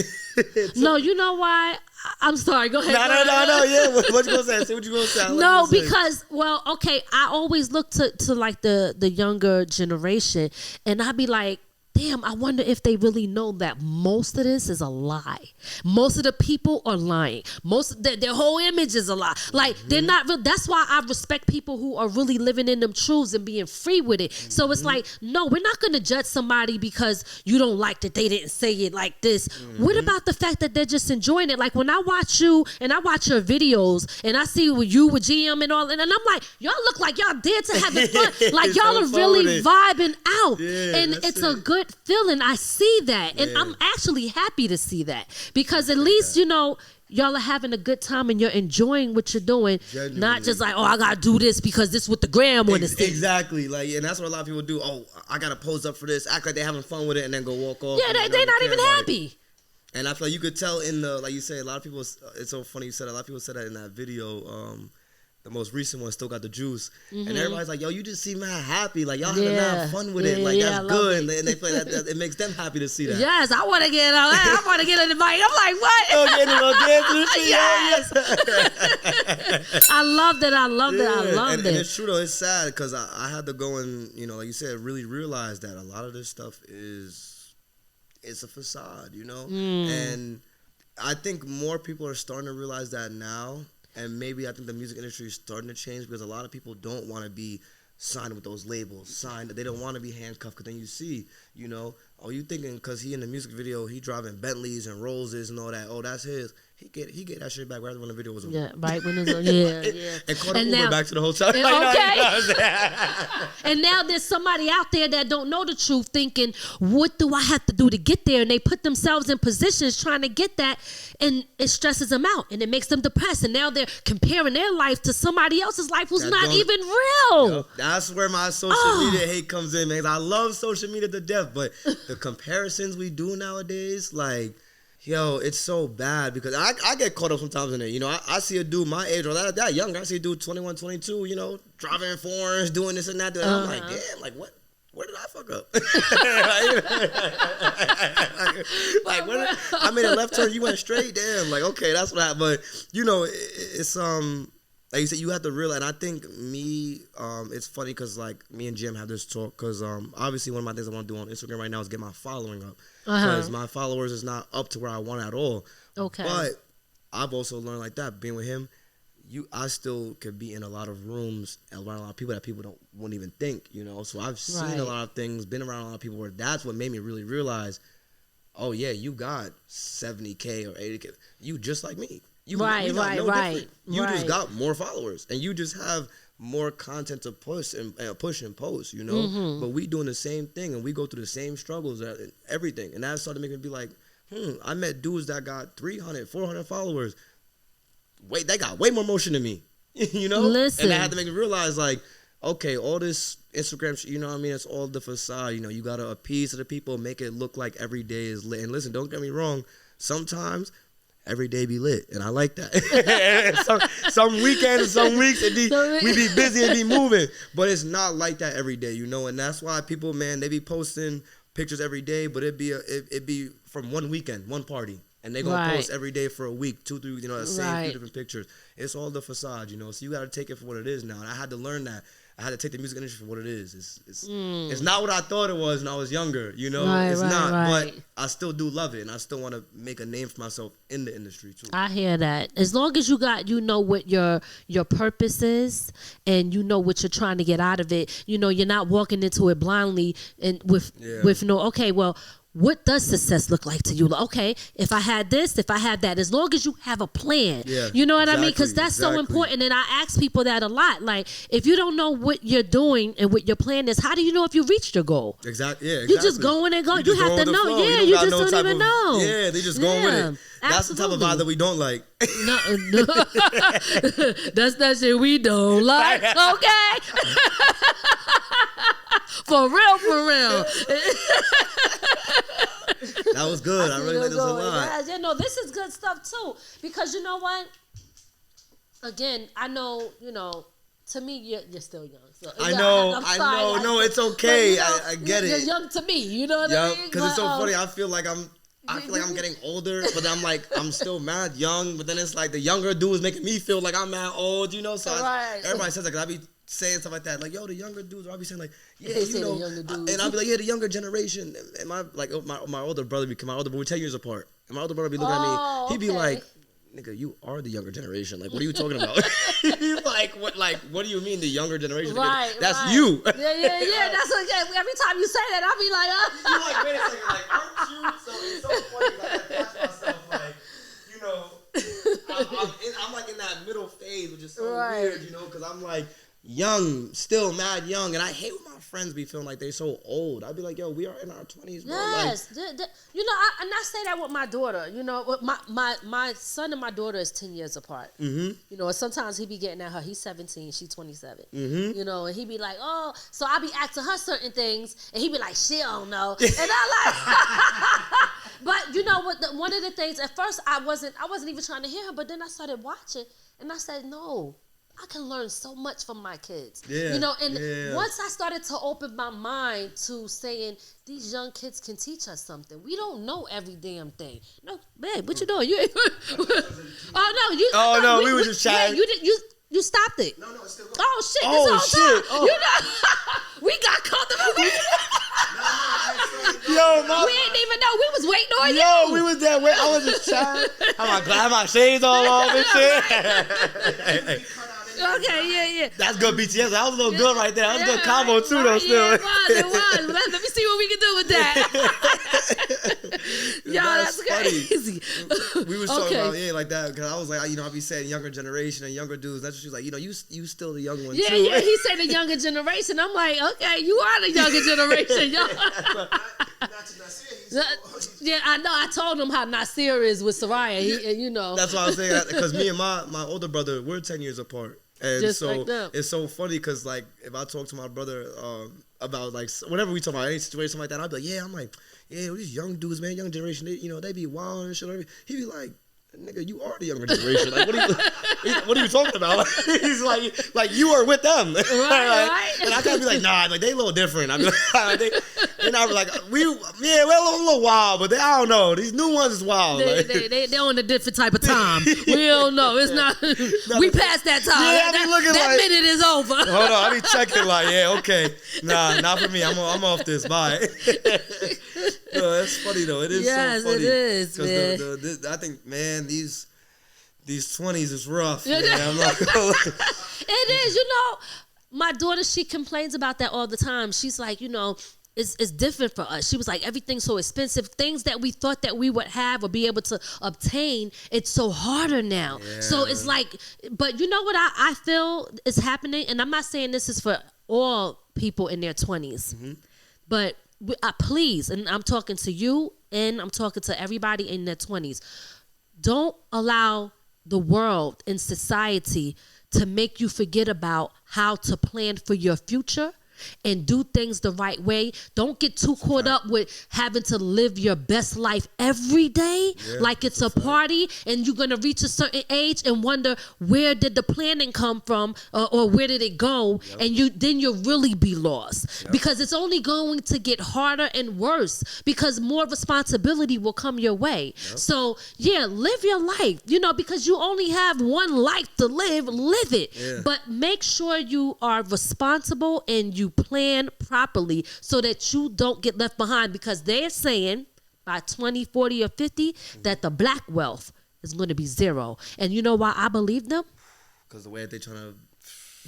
No, you know why? I'm sorry. Go ahead. No. Yeah, what you gonna say? Say what you gonna say. No, because I always look to like the younger generation, and I be like, damn, I wonder if they really know that most of this is a lie. Most of the people are lying. Their whole image is a lie. Like, they're not real. That's why I respect people who are really living in them truths and being free with it. So it's like, no, we're not going to judge somebody because you don't like that they didn't say it like this. What about the fact that they're just enjoying it? Like, when I watch you and I watch your videos and I see you with GM and all, and I'm like, y'all look like y'all did to having fun. Like, y'all are really vibing out. Yeah, and it's a good feeling. I see that, and I'm actually happy to see that, because at least y'all are having a good time and you're enjoying what you're doing. Genuinely. Not just like, oh, I gotta do this because this is what the gram want to see. Exactly, like, and that's what a lot of people do. Oh, I gotta pose up for this, act like they're having fun with it, and then go walk off. Yeah, they're not even happy. And I feel like you could tell in the, like you say, a lot of people. It's so funny you said. A lot of people said that in that video. the most recent one still got the juice, and everybody's like, "Yo, you just seem mad happy, like y'all having mad fun with it, like that's good." And they play that, it makes them happy to see that. Yes, I want to get on. I want to get on the mic. I'm like, what? Yes. I loved it. I loved it. And it's true though. It's sad because I had to go and like you said, really realize that a lot of this stuff it's a facade, and I think more people are starting to realize that now. And maybe I think the music industry is starting to change because a lot of people don't want to be signed with those labels. They don't want to be handcuffed because then you see, you thinking because he in the music video, he driving Bentleys and Rolls and all that. Oh, that's his. He get that shit back right when the video was over. Yeah, right when it's over. Yeah. And caught an Uber back to the hotel. Okay. And now there's somebody out there that don't know the truth thinking, what do I have to do to get there? And they put themselves in positions trying to get that, and it stresses them out and it makes them depressed. And now they're comparing their life to somebody else's life who's not even real. That's where my social media hate comes in, man. I love social media to death, but the comparisons we do nowadays, like, yo, it's so bad because I get caught up sometimes in it. I see a dude my age or that younger. I see a dude 21, 22, driving foreigns, doing this and that. And I'm like, damn, like what? Where did I fuck up? Like, I made a left turn, you went straight. Damn, like okay, that's what happened. But it's like you said, you have to realize. And I think it's funny because like me and Jim have this talk because obviously one of my things I want to do on Instagram right now is get my following up because my followers is not up to where I want at all. Okay. But I've also learned like that being with him. I still could be in a lot of rooms around a lot of people that people wouldn't even think, So I've seen a lot of things, been around a lot of people where that's what made me really realize, oh yeah, you got 70K or 80K, you just like me. You just got more followers, and you just have more content to push and post, But we doing the same thing, and we go through the same struggles and everything, and that started making me be like, I met dudes that got 300, 400 followers. Wait, they got way more motion than me, Listen. And I had to make me realize, like, okay, all this Instagram shit, it's all the facade. You got to appease to the people, make it look like every day is lit. And listen, don't get me wrong, sometimes every day be lit, and I like that. some weekends and some weeks we be busy and be moving, but it's not like that every day, And that's why people, man, they be posting pictures every day, but it be from one weekend, one party. And they gonna post every day for a week, 2, 3, the same few different pictures. It's all the facade, So you gotta take it for what it is now. And I had to learn that. I had to take the music industry for what it is. It's not what I thought it was when I was younger, It's not, but I still do love it, and I still want to make a name for myself in the industry too. I hear that. As long as you know what your purpose is, and you know what you're trying to get out of it. You're not walking into it blindly and with no. Okay, well, what does success look like to you? Okay, if I had this, if I had that, as long as you have a plan, you know what I mean? Because that's so important. And I ask people that a lot. Like, if you don't know what you're doing and what your plan is, how do you know if you reached your goal? Exactly. Yeah, You just going and going. You have to know. Yeah, you just don't even know. Yeah, they just going with it. That's the type of vibe that we don't like. No. That's that shit we don't like. Okay. For real. That was good. I really like this a lot. This is good stuff too. Because you know what? Again, I know, to me, you're still young. So, I know. No, it's okay. I get it. You're young to me. You know what I mean? Because it's so funny. I feel like I'm getting older, but I'm like, I'm still mad young. But then it's like the younger dude is making me feel like I'm mad old, So everybody says like, I be saying stuff like that. Like, yo, the younger dudes, I'll be saying like, yeah, and I'll be like, yeah, the younger generation. And my older brother, we're 10 years apart. And my older brother be looking at me, he'd be like, nigga, you are the younger generation. Like, what are you talking about? What do you mean the younger generation? Right, that's you. Yeah. That's okay. Every time you say that, I'll be like, You're like, wait a second, like, aren't you? So it's so funny. Like, I catch myself, like, I'm like in that middle phase, which is so weird, because I'm like young, still mad young, and I hate when my friends be feeling like they're so old. I'd be like, yo, we are in our 20s, bro. Yes. And I say that with my daughter. My son and my daughter is 10 years apart. Mm-hmm. And sometimes he be getting at her. He's 17, she's 27. Mm-hmm. And he be like, oh, so I be asking her certain things, and he be like, she don't know. And I like, but you know what? One of the things, at first I wasn't even trying to hear her, but then I started watching, and I said, no. I can learn so much from my kids. Yeah. You know, and once I started to open my mind to saying these young kids can teach us something. We don't know every damn thing. No, babe, what you doing? You we were just chatting. You stopped it. No, it's still going. Oh shit, Oh, this whole shit. time. Oh. You know, we got comfortable. We didn't even know. We was waiting on you. Yo, we was there. I was just chatting. I had my shades all off and shit. Okay, yeah. That's good BTS. That was a little good right there. That was a good combo too, though. Still, it was. Let me see what we can do with that. Yo, that's crazy. We was talking about like that because I was like, I be saying younger generation and younger dudes. That's what she was like. You still the young one too. Yeah. He said the younger generation. I'm like, okay, you are the younger generation, yo. Yeah, I know. I told him how Nasir is with Soraya. That's why I was saying because me and my older brother, we're 10 years apart. And just so like that. It's so funny because like if I talk to my brother about like whenever we talk about any situation like that, I'll be like, I'm like, these young dudes, man, young generation, they be wild and shit. He be like, nigga, you are the younger generation. Like, what are you talking about? He's like you are with them. Right. And I gotta be like, nah, like they a little different. I mean, they're not like we're a little wild, but I don't know. These new ones is wild. They're on a different type of time. We don't know. It's not. We passed that time. Yeah, that minute is over. Hold on, I be checking like, okay, nah, not for me. I'm off this. Bye. No, that's funny though. It is so funny. Yes, it is. Because I think, man, these 20s is rough. Yeah. Man. I'm not gonna lie. It is. My daughter, she complains about that all the time. She's like, it's different for us. She was like, everything's so expensive. Things that we thought that we would have or be able to obtain, it's so harder now. Yeah. So it's like, but you know what I feel is happening? And I'm not saying this is for all people in their 20s, but please, and I'm talking to you and I'm talking to everybody in their 20s, don't allow the world and society to make you forget about how to plan for your future and do things the right way. Don't get too caught up with having to live your best life every day like it's a party and you're going to reach a certain age and wonder where did the planning come from or where did it go, and then you'll really be lost because it's only going to get harder and worse because more responsibility will come your way. So live your life, because you only have one life to live it, but make sure you are responsible and you plan properly so that you don't get left behind, because they're saying by 20, 40, or 50 that the black wealth is going to be zero. And you know why I believe them? Because the way they're trying to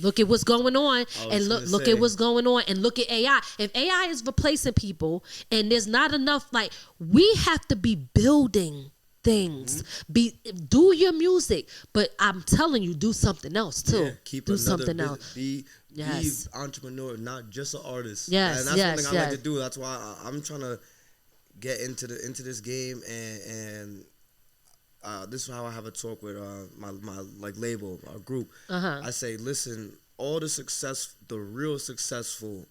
look at what's going on, and look at what's going on, and look at AI. If AI is replacing people and there's not enough, like, we have to be building things. Do your music, but I'm telling you, do something else too. Do something else. Be entrepreneur, not just an artist. Yes, and that's something I like to do. That's why I'm trying to get into this game, and this is how I have a talk with my like label, our group. I say, listen, all the real successful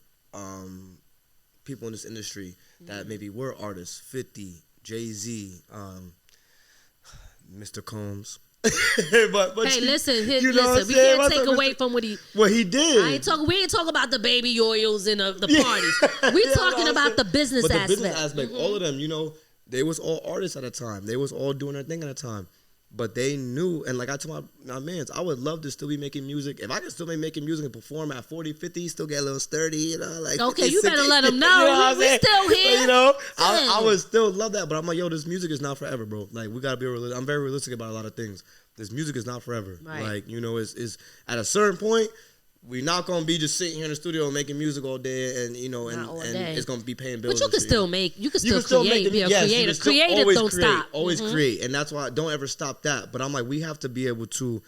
people in this industry that maybe were artists, 50, Jay-Z, Mr. Combs. but hey, listen, we can't take away from what he did. We ain't talking about the baby oils and the parties. We talking about the business aspect. The business aspect, all of them, they was all artists at a time. They was all doing their thing at a time. But they knew, and like I told my mans, I would love to still be making music. If I could still be making music and perform at 40, 50, still get a little sturdy, like. Okay, you better let them know. We still here. I would still love that. But I'm like, this music is not forever, bro. Like, we gotta be realistic. I'm very realistic about a lot of things. This music is not forever. Right. Like, is at a certain point, we're not gonna be just sitting here in the studio and making music all day, and it's gonna be paying bills. But you can still create. Be a creator. Creative don't stop. Always create, and that's why don't ever stop that. But I'm like, we have to be able to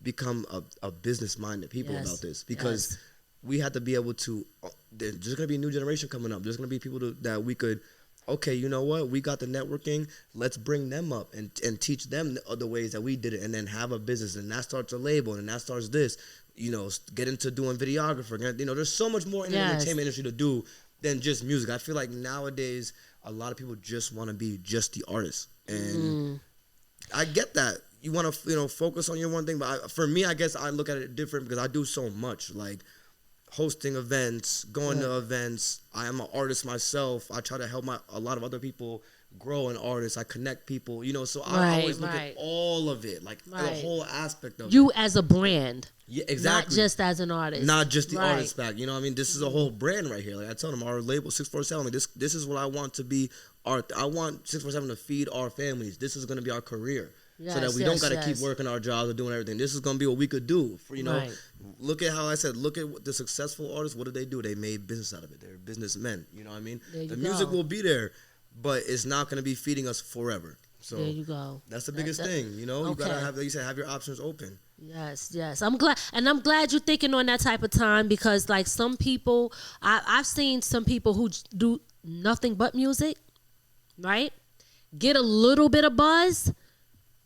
become a business minded people about this, because we have to be able to. There's gonna be a new generation coming up. There's gonna be people that we could. Okay, you know what? We got the networking. Let's bring them up and teach them the other ways that we did it, and then have a business, and that starts a label, and that starts this. Get into doing videographer. There's so much more in the entertainment industry to do than just music. I feel like nowadays a lot of people just want to be just the artist, and I get that. you want to focus on your one thing. But for me, I guess I look at it different because I do so much, like hosting events, going to events. I am an artist myself. I try to help a lot of other people grow an artist. I connect people, so I always look at all of it, like the whole aspect of you as a brand. Yeah, exactly. Not just as an artist. Not just the artist back. You know what I mean? This is a whole brand right here. Like I told them, our label 647. Like this is what I want to be. I want 647 to feed our families. This is going to be our career. Yes, so that we don't got to keep working our jobs or doing everything. This is going to be what we could do. For look at how I said, look at what the successful artists, what did they do? They made business out of it. They're businessmen. You know what I mean? The music will be there, but it's not going to be feeding us forever. So there you go. That's the biggest thing. You got to have, like you said, have your options open. Yes. I'm glad you're thinking on that type of time, because like some people, I've seen some people who do nothing but music, right? Get a little bit of buzz,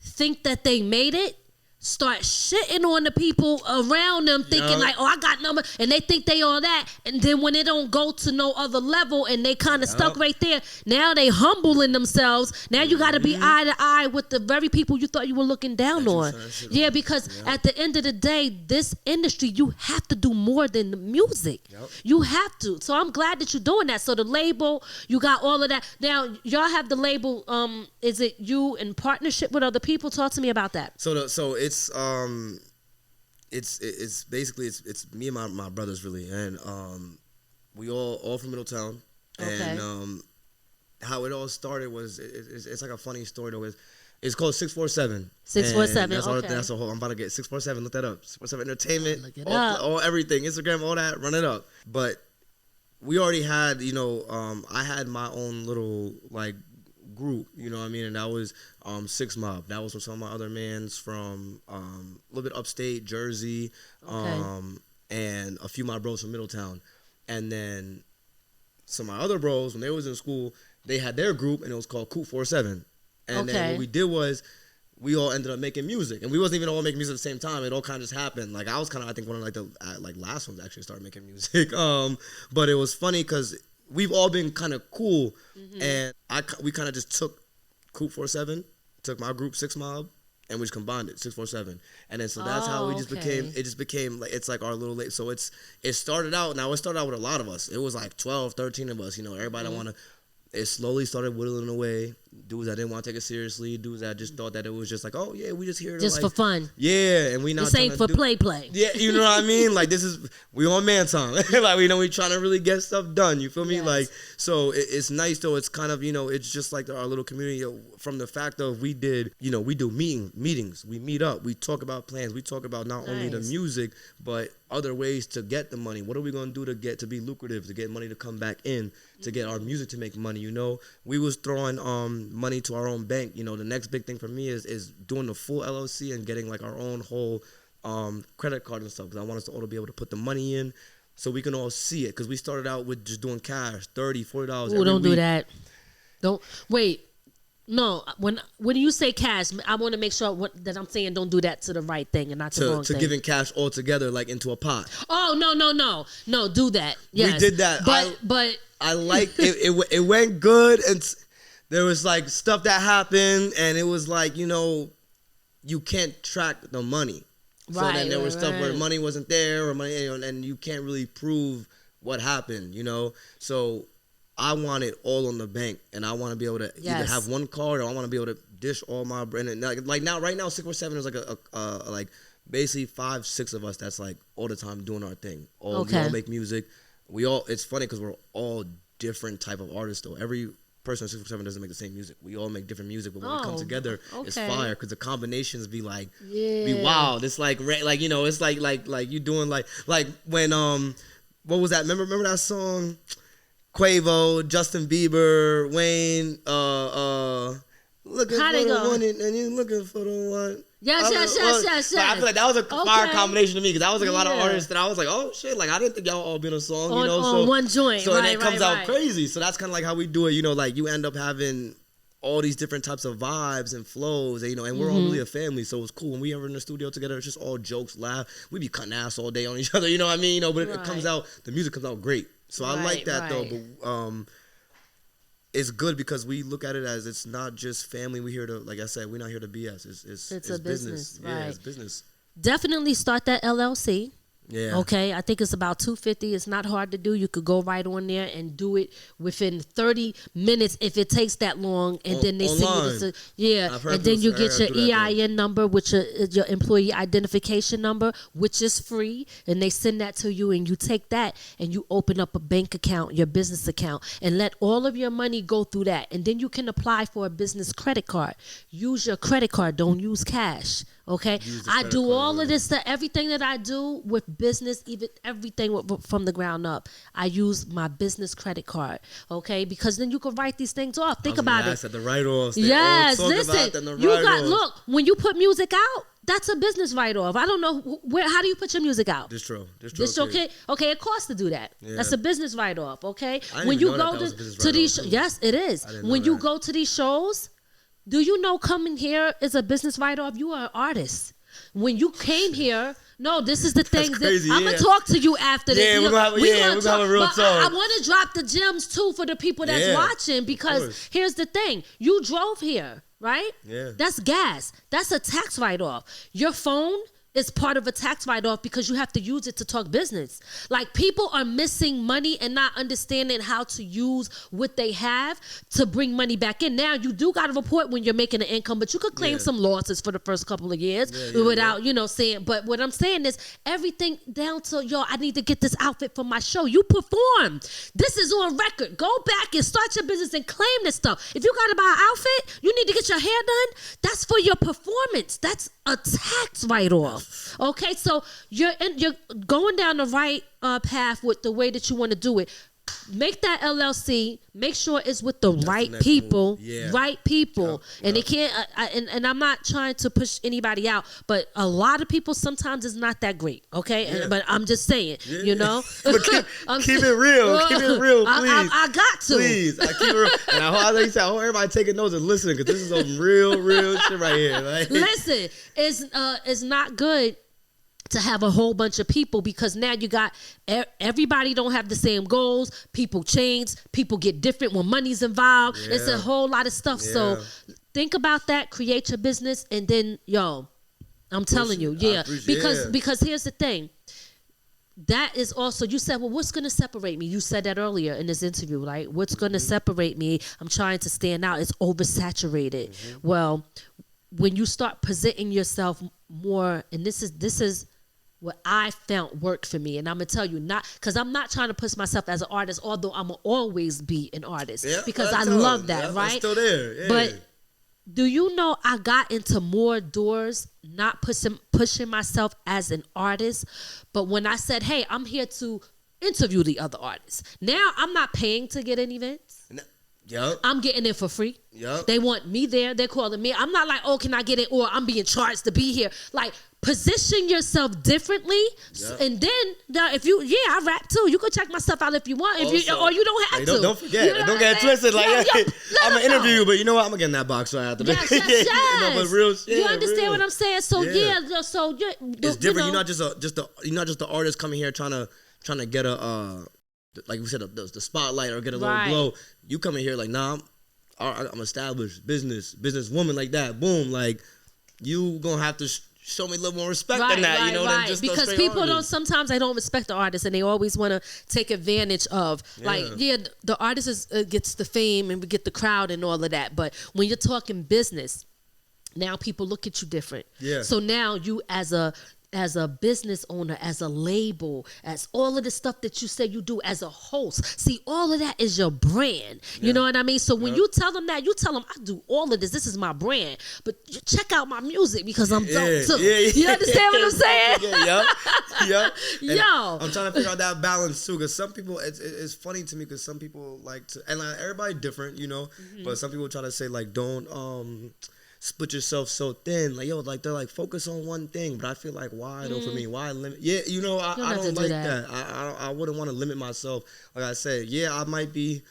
think that they made it, start shitting on the people around them, thinking like, oh, I got number, and they think they all that, and then when it don't go to no other level and they kind of stuck right there, now they humbling themselves. Now you got to be eye to eye with the very people you thought you were looking down on. Yeah, because at the end of the day, this industry, you have to do more than the music. You have to. So I'm glad that you're doing that. So the label, you got all of that. Now y'all have the label. Is it you in partnership with other people? Talk to me about that. So it's basically it's me and my brothers really, and we all from Middletown, and how it all started was it's like a funny story though. It's called 647. 647. That's a whole. I'm about to get 647. Look that up. 647 Entertainment. Look it up. All everything. Instagram. All that. Run it up. But we already had. I had my own little like group, you know what I mean, and that was Six Mob. That was with some of my other mans from a little bit upstate Jersey, and a few of my bros from Middletown, and then some of my other bros, when they was in school, they had their group and it was called Coop 47, and then what we did was we all ended up making music, and we wasn't even all making music at the same time. It all kind of just happened. Like I was kind of, I think, one of like the last ones actually started making music. But it was funny because we've all been kind of cool, and we kind of just took Coop 47, took my group 6 Mob, and we just combined it 647, and then so that's how we just became. It just became like it's like our little. So it started out. Now it started out with a lot of us. It was like 12, 13 of us. Everybody that want to. It slowly started whittling away. Dudes that didn't want to take it seriously. Dudes that just thought that it was just like, oh yeah, we just here to just for fun. Yeah, and we not. This ain't for play. Yeah, you know what I mean. Like we on man time. Like we trying to really get stuff done. You feel me? Yes. Like so, it's nice though. It's kind of it's just like our little community. From the fact of we do meetings. We meet up. We talk about plans. We talk about not only the music but other ways to get the money. What are we gonna do to be lucrative, to get money to come back in, to get our music to make money? We was throwing money to our own bank. The next big thing for me is doing the full LLC and getting like our own whole credit card and stuff, because I want us to all be able to put the money in so we can all see it, because we started out with just doing cash, $30, $40 every don't week. Do that. Don't wait. No, when you say cash, I want to make sure that I'm saying don't do that to the right thing and not the wrong thing. To giving cash all together like into a pot. Oh no, do that. Yes. We did that. But I like it went good, and there was like stuff that happened, and it was like you can't track the money. So then there was stuff where money wasn't there, or money, and you can't really prove what happened. So I want it all on the bank, and I want to be able to either have one card, or I want to be able to dish all my brand. And like now, right now, 647 is like a like basically 5-6 of us that's like all the time doing our thing. We all make music. It's funny because we're all different type of artists though. Every person at 647 doesn't make the same music. We all make different music, but when it comes together, it's fire because the combinations be like, be wild. It's like it's like you doing like when what was that? Remember that song? Quavo, Justin Bieber, Wayne, looking for the one, and you looking for the one. Yes. I feel like that was a fire combination to me, because that was like a lot of artists that I was like, oh shit, like I didn't think y'all all been a song, on one joint. So it comes out crazy. So that's kind of like how we do it, like you end up having all these different types of vibes and flows, and we're all really a family, so it's cool. When we ever in the studio together, it's just all jokes, laugh. We be cutting ass all day on each other, you know what I mean? But it comes out, the music comes out great. So I like that though, but it's good because we look at it as it's not just family. We here to, like I said, we're not here to BS. It's a business. Right. Yeah, it's business. Definitely start that LLC. Yeah. Okay, I think it's about $250. It's not hard to do. You could go right on there and do it within 30 minutes if it takes that long. And then they send you and then you get your EIN number, which is your employee identification number, which is free. And they send that to you, and you take that and you open up a bank account, your business account, and let all of your money go through that. And then you can apply for a business credit card. Use your credit card. Don't use cash. Okay, I do all of this, everything that I do with business, even everything from the ground up. I use my business credit card. Okay, because then you can write these things off. Think about it. The write-offs. Yes, listen. Look, when you put music out, that's a business write-off. I don't know how do you put your music out? Distro. Okay, it costs to do that. Yeah. That's a business write-off. Okay, when you go to these, yes, it is. When you go to these shows. Do you know coming here is a business write-off? You are an artist. When you came here, no, this is the thing. Crazy, I'm going to talk to you after this. Yeah, we're going to have a real talk. I want to drop the gems, too, for the people that's watching, because here's the thing. You drove here, right? Yeah. That's gas. That's a tax write-off. Your phone is part of a tax write-off because you have to use it to talk business. Like, people are missing money and not understanding how to use what they have to bring money back in. Now, you do got to report when you're making an income, but you could claim some losses for the first couple of years without, saying. But what I'm saying is everything down to, I need to get this outfit for my show. You perform. This is on record. Go back and start your business and claim this stuff. If you got to buy an outfit, you need to get your hair done. That's for your performance. That's a tax write-off. Okay, so you're going down the right path with the way that you want to do it. Make that LLC. Make sure it's with the right people. Right people. And it can't. And I'm not trying to push anybody out, but a lot of people sometimes is not that great. Okay, but I'm just saying. You know. But keep it real. Keep it real, please. I got to. Please, I keep it real. And I hope everybody taking notes and listening, because this is some real shit right here. Like. Listen, it's not good to have a whole bunch of people, because now you got everybody don't have the same goals. People change. People get different when money's involved. Yeah. It's a whole lot of stuff. Yeah. So think about that. Create your business, and then I'm telling you, because here's the thing. That is also, you said, well, what's going to separate me? You said that earlier in this interview, right? What's going to separate me? I'm trying to stand out. It's oversaturated. Mm-hmm. Well, when you start presenting yourself more, and this is what I found worked for me. And I'm going to tell you, not because I'm not trying to push myself as an artist, although I'm going to always be an artist, because I love that, right? I'm still there. Yeah. But do you know I got into more doors not pushing myself as an artist, but when I said, hey, I'm here to interview the other artists. Now I'm not paying to get in events. Yep. I'm getting in for free. Yep. They want me there. They're calling me. I'm not like, oh, can I get in? Or I'm being charged to be here. Like, position yourself differently. Yep. And then, if you, I rap too. You can check my stuff out if you want. Or you don't have to. Don't forget. You know, don't get twisted. Like, I'm going to interview you, but you know what? I'm going to get in that box right after this. Yes. But real shit. You understand what I'm saying? So, it's different. You're not just the artist coming here trying to get a, like we said, the spotlight or get a little glow. You come in here like, nah, I'm established business woman like that. Boom, like you gonna have to show me a little more respect than that, you know? Than just because people don't. Sometimes they don't respect the artist, and they always want to take advantage of. The artist gets the fame and we get the crowd and all of that. But when you're talking business, now people look at you different. Yeah. So now you as a business owner, as a label, as all of the stuff that you say you do as a host. See, all of that is your brand. You know what I mean? So when you tell them that, you tell them, I do all of this. This is my brand. But you check out my music because I'm dope too. You understand what I'm saying? Yo. I'm trying to figure out that balance too, because some people, it's funny to me because some people like to, and like everybody different, you know, but some people try to say like, don't, split yourself so thin, like they're like focus on one thing, but I feel like why though for me? Why limit? Yeah, I don't like that. I wouldn't want to limit myself. Like I said, I might be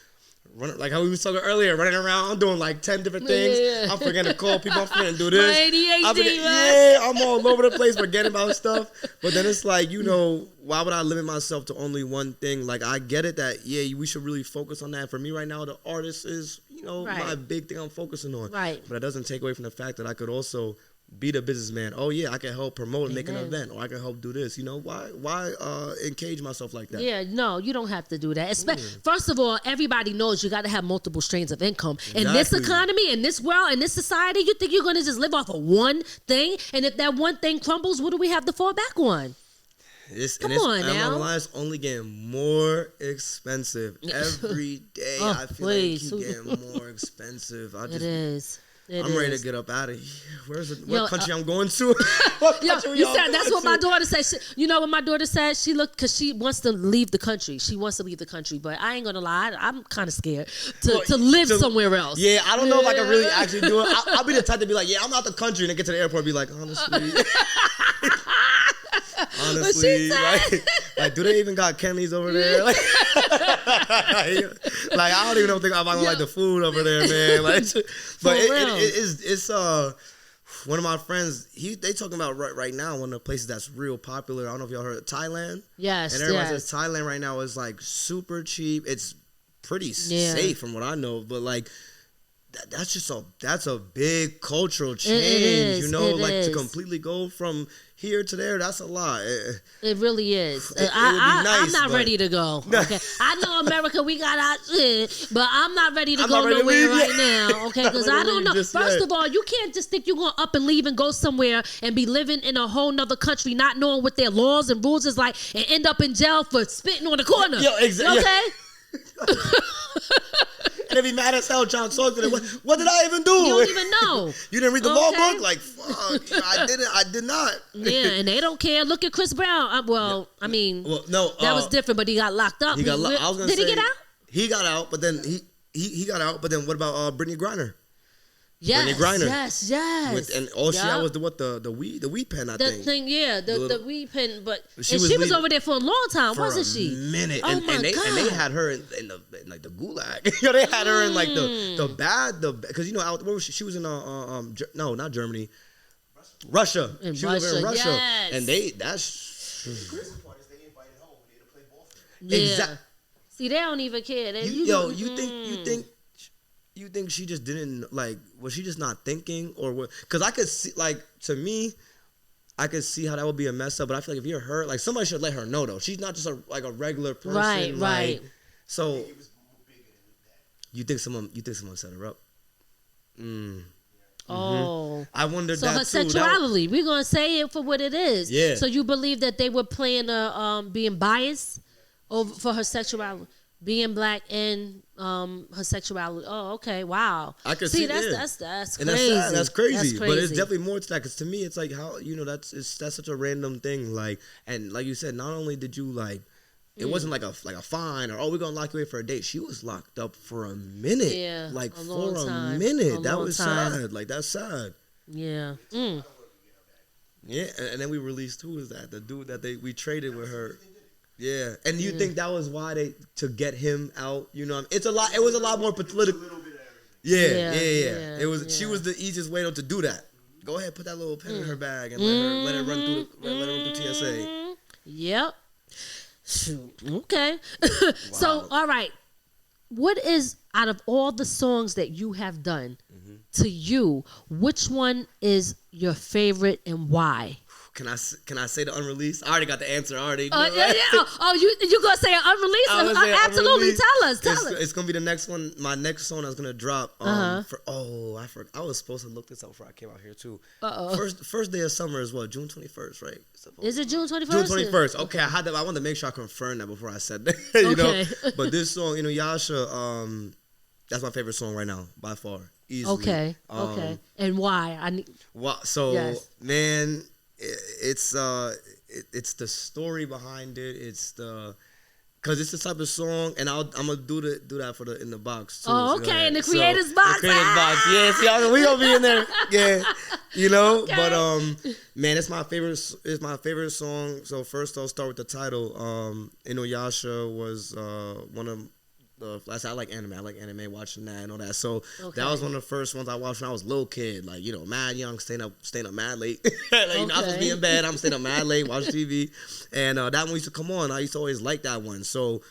like how we was talking earlier, running around, I'm doing like 10 different things. Yeah. I'm forgetting to call people. I'm forgetting to do this. I'm all over the place forgetting about stuff. But then it's like, you know, why would I limit myself to only one thing? Like, I get it that, yeah, we should really focus on that. For me right now, the artist is, you know, my big thing I'm focusing on. Right. But it doesn't take away from the fact that I could also be the businessman. Oh yeah, I can help promote and make an event, or I can help do this. You know, why engage myself like that? Yeah, no, you don't have to do that. First of all, everybody knows you got to have multiple streams of income. Exactly. In this economy, in this world, in this society, you think you're going to just live off of one thing? And if that one thing crumbles, what do we have to fall back on? Come on now. It's only getting more expensive every day. I feel like it keeps getting more expensive. It is. I'm ready to get up out of here. What country I'm going to? That's what my daughter said. You know what my daughter said? She looked, because she wants to leave the country. She wants to leave the country, but I ain't gonna lie, I'm kind of scared to live somewhere else. Yeah, I don't know if I can really actually do it. I'll be the type to be like, yeah, I'm out the country, and then get to the airport and be like, honestly, like, do they even got Kenny's over there? Like, I don't even think I'm gonna like the food over there, man. Like, but it's one of my friends. They talking about right now one of the places that's real popular. I don't know if y'all heard of Thailand. Yes, and everybody says Thailand right now is like super cheap. It's pretty safe from what I know, but like. That's a big cultural change, you know, to completely go from here to there. That's a lot. It really is. I'm not ready to go. Okay, I know America, we got our shit, but I'm not ready to go nowhere right now. Okay, because I don't know. First of all, you can't just think you're going up and leave and go somewhere and be living in a whole nother country, not knowing what their laws and rules is like, and end up in jail for spitting on the corner. Yo, exactly. Okay. And they be mad as hell trying to talk to them. What did I even do? You don't even know. You didn't read the law book? Like, fuck. I did not. Yeah, and they don't care. Look at Chris Brown. I mean, that was different, but he got locked up. He got locked. Did he get out? He got out, but then he got out. But then what about Brittany Griner? Yes, Brittany Griner. Yes. And all she had was the weed pen, I think. The weed pen. But she was over there for a long time, wasn't she? Minute. Oh my God. And they had her in like the gulag. You know, they had her in like because you know where was she? She was in no, not Germany, Russia. She was over in Russia, yes. and The crazy part is they invited her over there to play ball for them. Yeah. Exactly. See, they don't even care. You think she just didn't, like, was she just not thinking, or what? Because I could see, like, to me, I could see how that would be a mess up, but I feel like if you're her, like, somebody should let her know, though. She's not just a regular person. Right. So, you think someone set her up? Oh. I wondered so that, her sexuality, we're going to say it for what it is. Yeah. So you believe that they were playing being biased over for her sexuality? Being black and her sexuality. Oh, okay. Wow. I can see that's crazy. And that's crazy. That's crazy. But it's definitely more to that. Because to me, it's like how that's such a random thing. Like, and like you said, not only did you like, it wasn't like a fine or we're gonna lock you away for a date. She was locked up for a minute. Yeah. Like for a minute. That was time. sad. Like that's sad. Yeah. Yeah. And then we released who was that? The dude that we traded with her. Yeah, and you think that was why to get him out? You know, it's a lot. It was a lot more political. Yeah. It was. Yeah. She was the easiest way to do that. Go ahead, put that little pen in her bag and let her run through TSA. Yep. Shoot. Okay. Wow. So, all right. What is, out of all the songs that you have done, to you, which one is your favorite and why? Can I say the unreleased? I already got the answer already. Yeah. Oh, you gonna say an unreleased? Absolutely. Unreleased. Tell us. It's gonna be the next one. My next song that's gonna drop. I forgot. I was supposed to look this up before I came out here too. First day of summer is what? June 21st, right? Is it June 21st? June 21st. Okay, I wanted to make sure I confirmed that before I said that. You know. But this song, Yasha, that's my favorite song right now by far, easily. Okay. And why? Man. It's the story behind it. It's because it's the type of song, and I'm gonna do that in the box too. Oh, okay, in the creators box. The creators box, yeah. See, we gonna be in there, yeah. You know, okay. But man, it's my favorite. It's my favorite song. So first, I'll start with the title. Inuyasha was one of I like anime. I like anime, watching that and all that. So that was one of the first ones I watched when I was a little kid. Like, you know, mad young, staying up mad late. Like, you know, I was supposed to be in bed. I'm staying up mad late, watch TV. And that one used to come on. I used to always like that one. So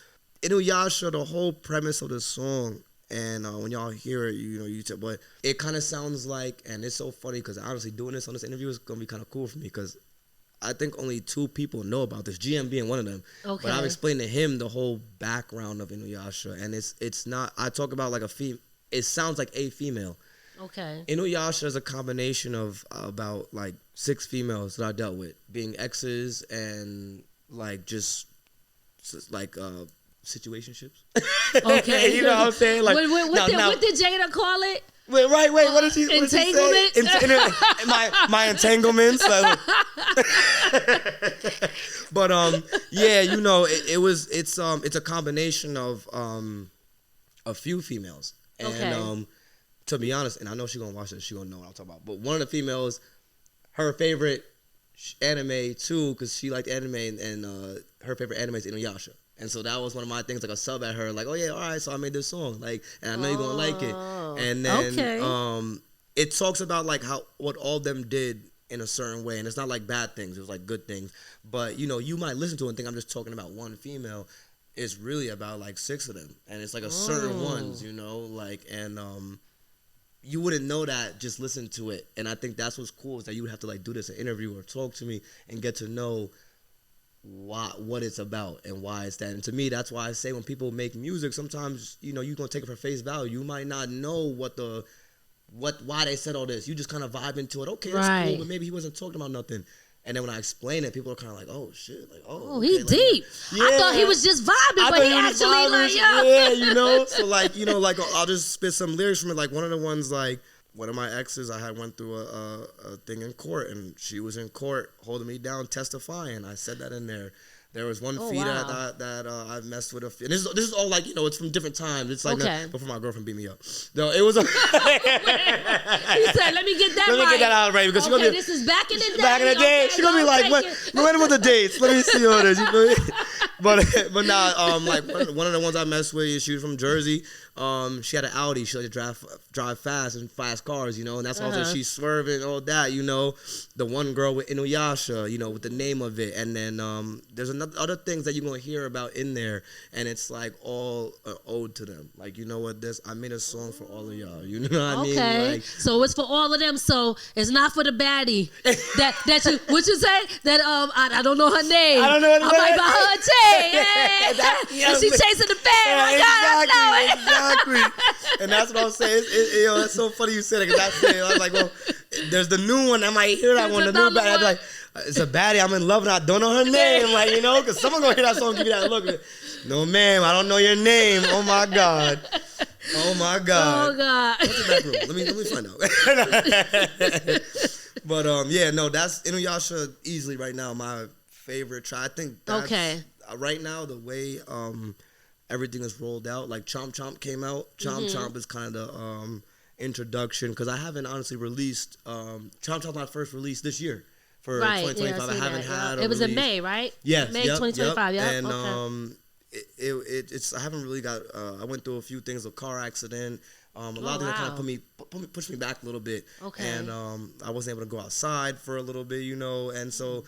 Inuyasha, the whole premise of the song, and when y'all hear it, you know, but it kind of sounds like, and it's so funny because honestly, doing this on this interview is going to be kind of cool for me because I think only 2 people know about this, GM being one of them. Okay. But I've explained to him the whole background of Inuyasha, and it's not, I talk about like it sounds like a female. Okay. Inuyasha is a combination of about like 6 females that I dealt with, being exes and like just like situationships. Okay. You know what I'm saying? Like, what did Jada call it? Wait, what did she say? Entanglement? My entanglements. But yeah, you know, it's a combination of a few females. And to be honest, and I know she's gonna watch this, she's gonna know what I'm talking about. But one of the females, her favorite anime too, because she liked anime, and her favorite anime is Inuyasha. And so that was one of my things, like a sub at her, like, oh yeah, all right, so I made this song, like, and I know you're gonna like it. And then it talks about like what all of them did in a certain way, and it's not like bad things, it was like good things. But you know, you might listen to it and think I'm just talking about one female. It's really about like 6 of them, and it's like a certain ones, you know, like, and you wouldn't know that just listen to it. And I think that's what's cool, is that you would have to like do this an interview or talk to me and get to know what it's about and why it's that. And to me, that's why I say when people make music, sometimes, you know, you're gonna take it for face value. You might not know why they said all this. You just kind of vibe into it. Okay, that's cool, but maybe he wasn't talking about nothing. And then when I explain it, people are kind of like, "Oh shit!" Like, "Oh, okay, he like deep." Yeah. I thought he was just vibing, but he actually like, yeah, you know. So like, you know, like I'll just spit some lyrics from it. Like one of the ones, like one of my exes, I had went through a thing in court, and she was in court holding me down, testifying. I said that in there. There was one feed that I messed with. And this is all like, you know, it's from different times. It's like before my girlfriend beat me up. No, it was. He said, "Let me get that right. Let me get that out right because she's gonna be. This is back in the day. Back in the day, she's gonna be like, when were the dates? Let me see all this. You know? But now, like one of the ones I messed with, she was from Jersey. She had an Audi. She liked to drive fast and fast cars, you know, and that's also she's swerving and all that, you know. The one girl with Inuyasha, you know, with the name of it, and then there's other things that you're gonna hear about in there, and it's like all ode to them. Like, you know what? I made a song for all of y'all. You know what I mean? Like, so it's for all of them. So it's not for the baddie. that you what you say? That I don't know her name. I don't know her name. I might buy her a chain. And she's chasing the bag. I know it. Exactly. And that's what I'm saying. It's so funny you said it, because I was like, well, there's the new one. I might hear that one. The new baddie. I'd be like, it's a baddie. I'm in love and I don't know her name. Like, you know, because someone's going to hear that song and give you that look. No, ma'am, I don't know your name. Oh, my God. Oh, my God. Oh, God. What's the back room? Let me find out. But, yeah, no, that's Inuyasha easily right now my favorite track. I think that's, right now, the way everything is rolled out. Like Chomp Chomp came out. Chomp Chomp is kind of the introduction, because I haven't honestly released Chomp Chomp's my first release this year for 2025. I haven't had a it was release. In May, right? Yes, May 2025. Yeah, and it's I haven't really got. I went through a few things, a car accident. A lot of things that kind of pushed me back a little bit. Okay. And I wasn't able to go outside for a little bit, you know, and so.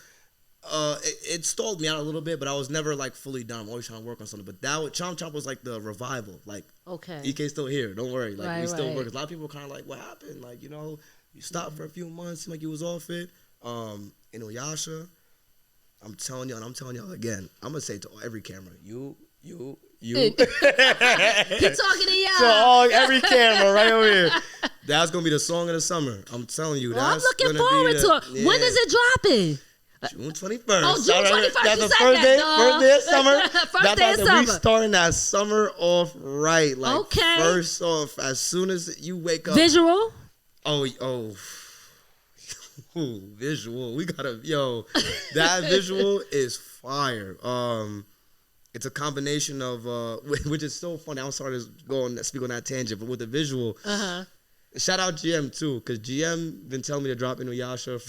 It stalled me out a little bit, but I was never like fully done. I'm always trying to work on something. But Chomp Chomp was like the revival. Like, EK's still here. Don't worry. Like, we still work. A lot of people were kind of like, what happened? Like, you know, you stopped for a few months. Seemed like you was off it. Inuyasha, I'm telling y'all again. I'm gonna say to every camera, you. He talking to y'all. So every camera right over here. That's gonna be the song of the summer. I'm telling you. I'm looking forward to it. Yeah. When is it dropping? June 21st. Oh, June 21st. That's the first day of summer. First day of summer. We starting that summer off right. Like, first off, as soon as you wake up. Visual? Oh. Visual. We gotta, that visual is fire. It's a combination of, which is so funny. I'm sorry to speak on that tangent, but with the visual, shout out GM too, because GM been telling me to drop Inuyasha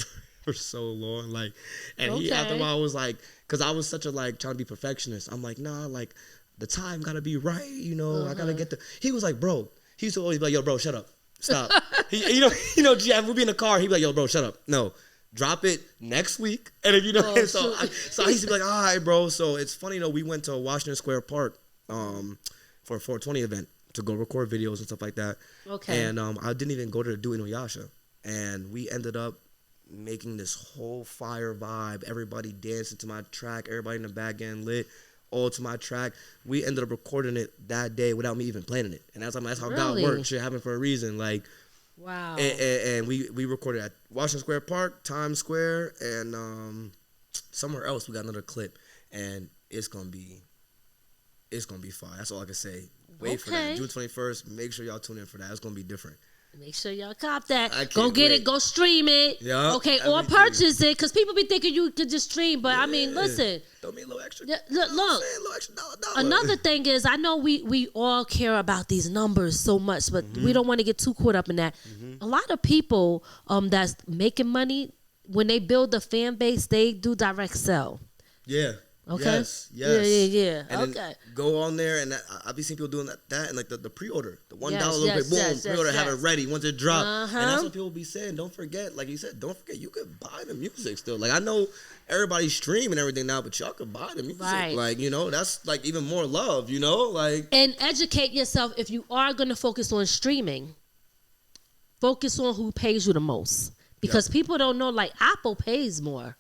for so long, like, and he after a while was like, because I was such a like trying to be perfectionist. I'm like, nah, like the time gotta be right, you know. I gotta get the. He was like, bro. He used to always be like, yo, bro, shut up, stop. We'd be in the car. He'd be like, yo, bro, shut up. No, drop it next week. And if you know, so I used to be like, all right, bro. So it's funny though. We went to Washington Square Park for a 420 event to go record videos and stuff like that. Okay. And I didn't even go to do Inuyasha, and we ended up making this whole fire vibe. Everybody dancing to my track. Everybody in the back getting lit. All to my track. We ended up recording it that day without me even planning it. And that's how God works. Shit happened for a reason. Like, wow. And we recorded at Washington Square Park, Times Square, and somewhere else. We got another clip, and it's gonna be fire. That's all I can say. Wait for that. June 21st. Make sure y'all tune in for that. It's gonna be different. Make sure y'all cop that. Go get it. Go stream it. Yeah. Okay, or purchase it, because people be thinking you could just stream. But I mean, listen. Throw me a little extra. Look. Little extra dollar. Another thing is, I know we all care about these numbers so much, but we don't want to get too caught up in that. A lot of people that's making money, when they build a fan base, they do direct sell. Yeah. Okay. Yes. Yeah. And then go on there, and I've been seeing people doing that, and like the pre-order, the $1 boom, pre-order, have it ready once it drops, and that's what people be saying. Don't forget, like you said, you could buy the music still. Like I know everybody's streaming everything now, but y'all could buy the music. Right. Like that's like even more love. Like, and educate yourself if you are gonna focus on streaming. Focus on who pays you the most, because people don't know. Like Apple pays more.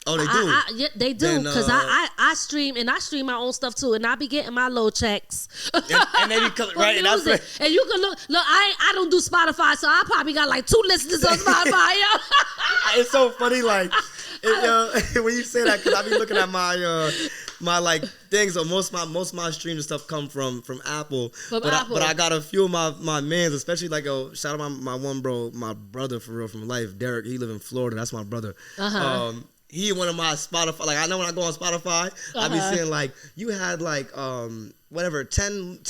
Oh, they do. Yeah, they do, because I stream, and I stream my own stuff too, and I be getting my little checks. and they be coming right, and that's and you can look. I don't do Spotify, so I probably got like 2 listeners on Spotify. It's so funny, like when you say that, because I be looking at my like things. So most of my streams and stuff come from Apple. But I got a few of my mans, especially like shout out my one bro, my brother for real from life, Derek. He live in Florida. That's my brother. He one of my Spotify. Like I know when I go on Spotify, I be seeing like you had like 10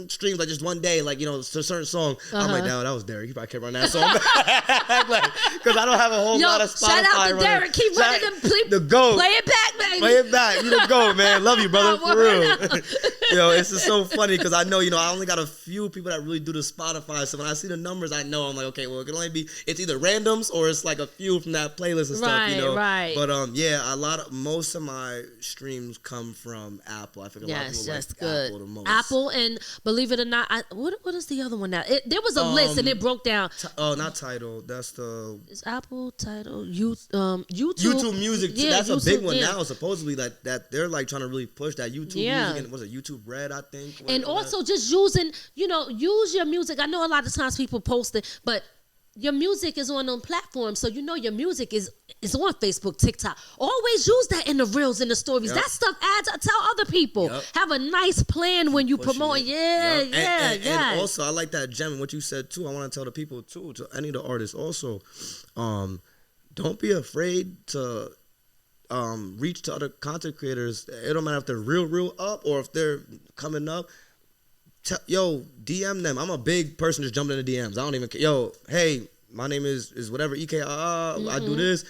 streams like just one day, like to a certain song. I'm like, that was Derek. He probably kept running that song back, because I don't have a whole lot of Spotify. Shout out to Derek. Keep running them. The GOAT. Play it back, baby. Play it back. You the GOAT, man. Love you, brother, for real. It's just so funny, because I know I only got a few people that really do the Spotify. So when I see the numbers, I know I'm like, okay, well it can only be it's either randoms or it's like a few from that playlist and stuff. Right. But most of my streams come from Apple. I think a lot of people like good. Apple the most. Apple, and believe it or not, what is the other one now? There was a list and it broke down. Not Tidal. That's the. It's Apple, Tidal, YouTube. YouTube Music. Yeah, that's YouTube, a big one now. Supposedly that they're like trying to really push that YouTube music. And was it YouTube Red? I think. And also just using, use your music. I know a lot of times people post it, but your music is on them platforms, so your music is on Facebook, TikTok. Always use that in the reels and the stories. That stuff adds. Tell other people. Have a nice plan when you promote. And also, I like that, Gem, what you said too. I want to tell the people too, to any of the artists also, don't be afraid to reach to other content creators. It don't matter if they're real up or if they're coming up. DM them. I'm a big person just jumping in the DMs. I don't even care. Hey, my name is whatever, EK. I do this.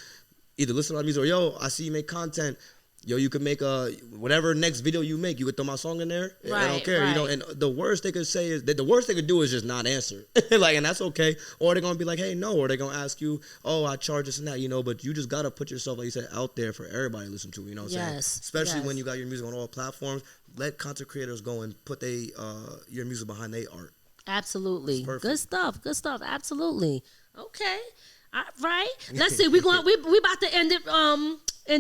Either listen to my music or I see you make content. You could make whatever next video you make. You could throw my song in there. Right, I don't care. Right. And the worst they could say is that the worst they could do is just not answer. And that's okay. Or they're gonna be like, hey, no. Or they're gonna ask you, I charge this and that. But you just gotta put yourself, like you said, out there for everybody to listen to. You know what I'm saying? Especially when you got your music on all platforms. Let content creators go and put your music behind their art. Absolutely. Good stuff. Absolutely. Okay. All right. Let's see. We about to end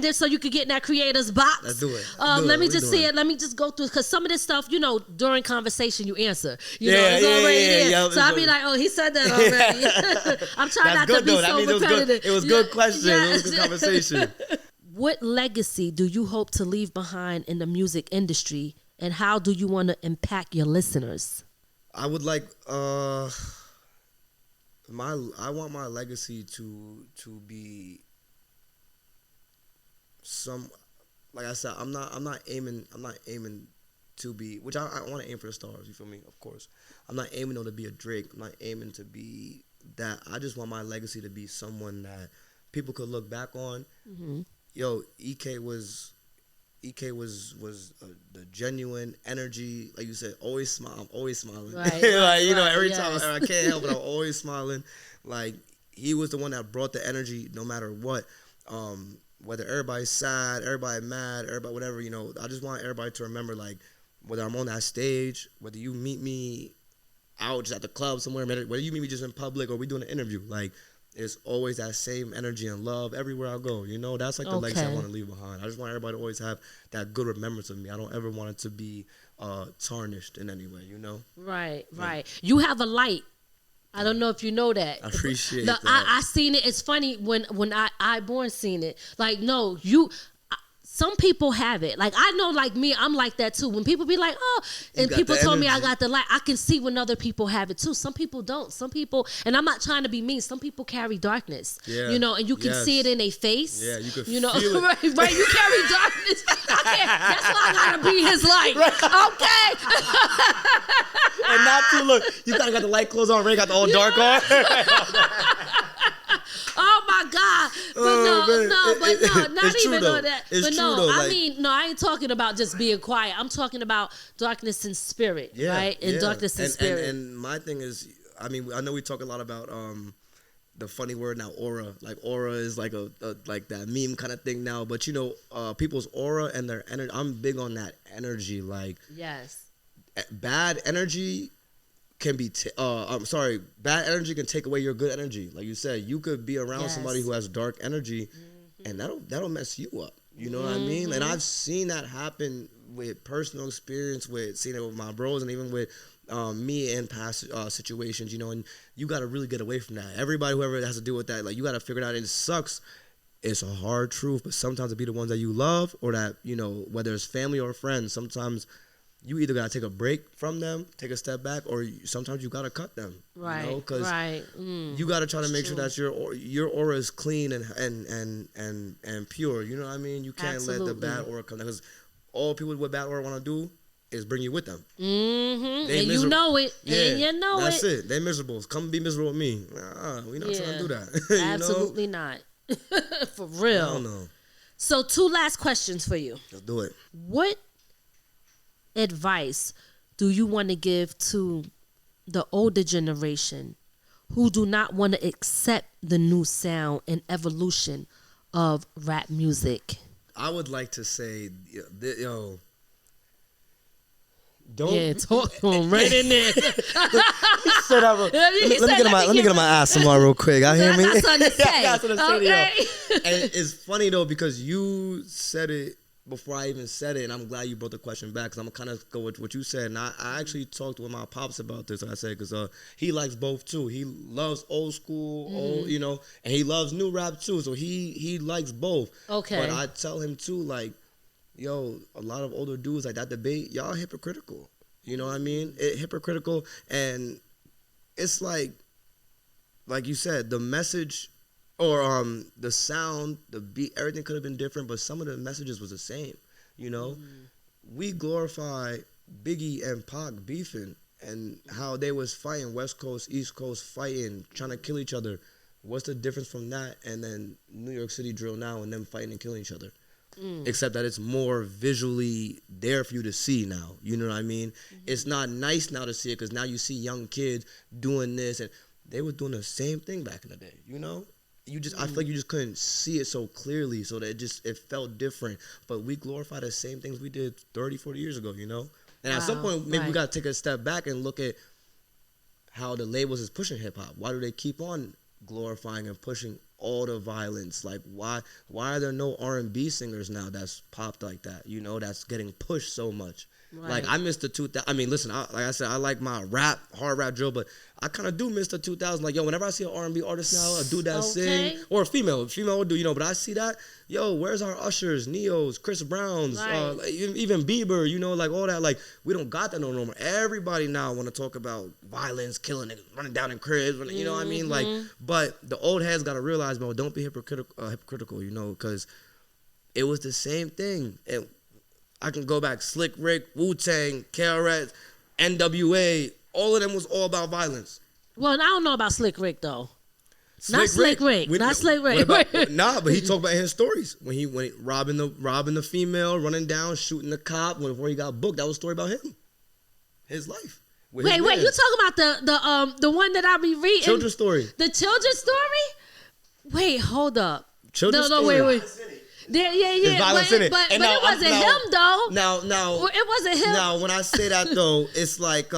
it so you can get in that creator's box. Let's do it. Let me just see it. Let me just go through, because some of this stuff, during conversation you answer. It's already there. Yeah, so I'll be like, he said that already. I'm trying not to be so repetitive. It was good question. It was good conversation. What legacy do you hope to leave behind in the music industry, and how do you want to impact your listeners? I would like I want my legacy to be some, like I said, I'm not aiming to be, which I want to aim for the stars, you feel me? Of course. I'm not aiming to be a Drake. I'm not aiming to be that. I just want my legacy to be someone that people could look back on. EK was EK was the genuine energy, like you said, always smile. I'm always smiling. Right, like you know, right, every yes. time I can't help it, I'm always smiling. Like he was the one that brought the energy, no matter what. Whether everybody's sad, everybody mad, everybody whatever, you know. I just want everybody to remember, like, whether I'm on that stage, whether you meet me out just at the club somewhere, whether you meet me just in public or we doing an interview, like. It's always that same energy and love everywhere I go. You know, that's like the legacy I want to leave behind. I just want everybody to always have that good remembrance of me. I don't ever want it to be tarnished in any way, you know? Right. You have a light. I don't know if you know that. I appreciate that. I seen it. It's funny when I born seen it. Like, no, some people have it. Like, I know, like me, I'm like that too. When people be like, oh, and people told me I got the light, I can see when other people have it too. Some people don't. Some people, and I'm not trying to be mean, some people carry darkness. Yeah. You know, and you can see it in their face. Yeah, you can you know, feel it. right, you carry darkness. I can't, that's why I gotta be his light. Okay. And not too, look, you kind of got the light clothes on, Ray got the all dark on. Oh my God! But not even on that. It's but true, no, though, I like, mean, no, I ain't talking about just being quiet. I'm talking about darkness in spirit, right? And darkness in spirit. And my thing is, I mean, I know we talk a lot about the funny word now, aura. Like aura is like a like that meme kind of thing now. But you know, people's aura and their energy. I'm big on that energy. Like, yes, bad energy can be bad energy can take away your good energy. Like you said, you could be around somebody who has dark energy, and that'll mess you up. You know what I mean? And I've seen that happen with personal experience, with seeing it with my bros, and even with me in past situations. You know, and you got to really get away from that. Everybody, whoever has to deal with that, like, you got to figure it out. It sucks. It's a hard truth, but sometimes it be the ones that you love, or that, you know, whether it's family or friends. Sometimes you either gotta take a break from them, take a step back, or sometimes you gotta cut them. Right. You know? 'Cause you gotta try to make sure that your aura is clean and pure. You know what I mean? You can't let the bad aura come down, because all people with bad aura want to do is bring you with them. And you know it. Yeah, and you know that's it. They miserable. Come be miserable with me. We not trying to do that. Absolutely not. For real. I don't know. So 2 last questions for you. Let's do it. What advice do you want to give to the older generation who do not want to accept the new sound and evolution of rap music? I would like to say, don't talk to him right in there. Let me get on my ass tomorrow real quick. I hear me. I got something to say. I got something to say to Okay. y'all. And it's funny though, because you said it before I even said it, and I'm glad you brought the question back, because I'm gonna kind of go with what you said. And I actually talked with my pops about this. Like I said, because he likes both too. He loves old school, old, you know, and he loves new rap too. So he likes both. Okay. But I tell him too, like, yo, a lot of older dudes, like, that debate, y'all hypocritical. You know what I mean? Hypocritical, and it's like you said, the message or the sound, the beat, everything could have been different, but some of the messages was the same. You know, we glorify Biggie and Pac beefing and how they was fighting, West Coast, East Coast fighting, trying to kill each other. What's the difference from that and then New York City drill now and them fighting and killing each other? Except that it's more visually there for you to see now. You know what I mean? It's not nice now to see it, because now you see young kids doing this, and they were doing the same thing back in the day. You know, I feel like you just couldn't see it so clearly, so that it felt different. But we glorify the same things we did 30, 40 years ago. You know, and at some point maybe we got to take a step back and look at how the labels is pushing hip hop. Why do they keep on glorifying and pushing all the violence? Like, why are there no R&B singers now that's popped like that, you know, that's getting pushed so much? Like, I missed the 2000. I mean, listen, like I said, I like my rap, hard rap drill, but I kind of do miss the 2000. Like, yo, whenever I see an R&B artist now, a dude that sing, or a female would do, you know, but I see that, yo, where's our Ushers, Neos, Chris Browns, even Bieber, you know, like all that. Like, we don't got that no more. Everybody now want to talk about violence, killing niggas, running down in cribs, you know what I mean? Like, but the old heads got to realize, bro, don't be hypocritical, you know, because it was the same thing. And I can go back, Slick Rick, Wu-Tang, KRS, NWA, all of them was all about violence. Well, I don't know about Slick Rick, though. Not Slick Rick. Not Slick Rick. Nah, but he talked about his stories when he robbing the female, running down, shooting the cop. Before he got booked, that was a story about him, his life. Wait, you talking about the one that I be reading? Children's story. The children's story? Wait, hold up. Children's story. Wait. Yeah. There's violence in it. But it wasn't him though. Now, it wasn't him. Now, when I say that though, it's like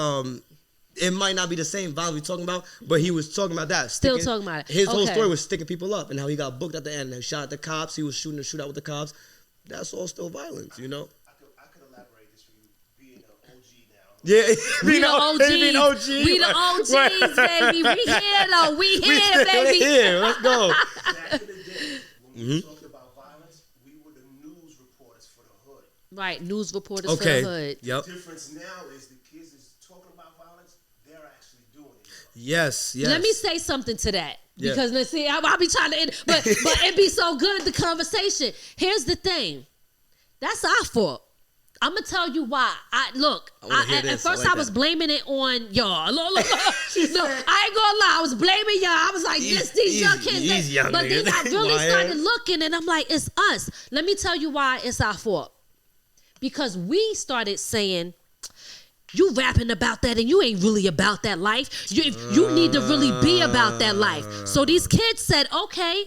it might not be the same violence we're talking about, but he was talking about that. Still talking about it. His whole story was sticking people up and how he got booked at the end and shot at the cops. He was shooting the shootout with the cops. That's all still violence, you know? I could elaborate this for you being an OG now. Yeah, we the OGs. We the OGs, baby. We here though. We here, baby. Here. Let's go. Back in the day, when we talked about violence, we were the news reporters for the hood. Right, news reporters for the hood. Yep. The difference now is the kids is talking about violence. They're actually doing it. Yes. Let me say something to that. Because let's see, I'll be trying to end, but it'd be so good, the conversation. Here's the thing. That's our fault. I'm gonna tell you why. At first I was blaming it on y'all. No, I ain't gonna lie. I was blaming y'all. I was like, these young kids. But then I really started looking and I'm like, it's us. Let me tell you why it's our fault. Because we started saying, you rapping about that and you ain't really about that life. You need to really be about that life. So these kids said, okay,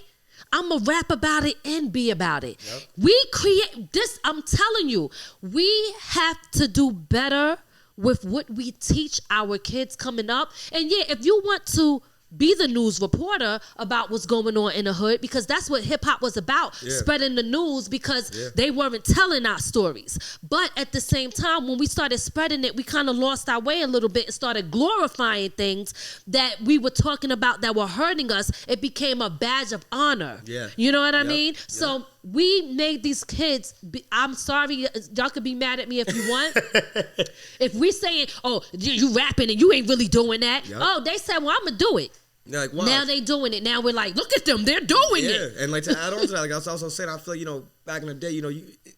I'm going to rap about it and be about it. Yep. We create this. I'm telling you, we have to do better with what we teach our kids coming up. And yeah, if you want to be the news reporter about what's going on in the hood, because that's what hip hop was about, spreading the news, because they weren't telling our stories. But at the same time, when we started spreading it, we kind of lost our way a little bit and started glorifying things that we were talking about that were hurting us. It became a badge of honor. Yeah. You know what I mean? So we made these kids, I'm sorry, y'all could be mad at me if you want. If we saying, oh, you rapping and you ain't really doing that. Oh, they said, well, I'm going to do it. Like, wow. Now they doing it. Now we're like, look at them, they're doing it. And like to add on to that, like I was also saying, I feel back in the day,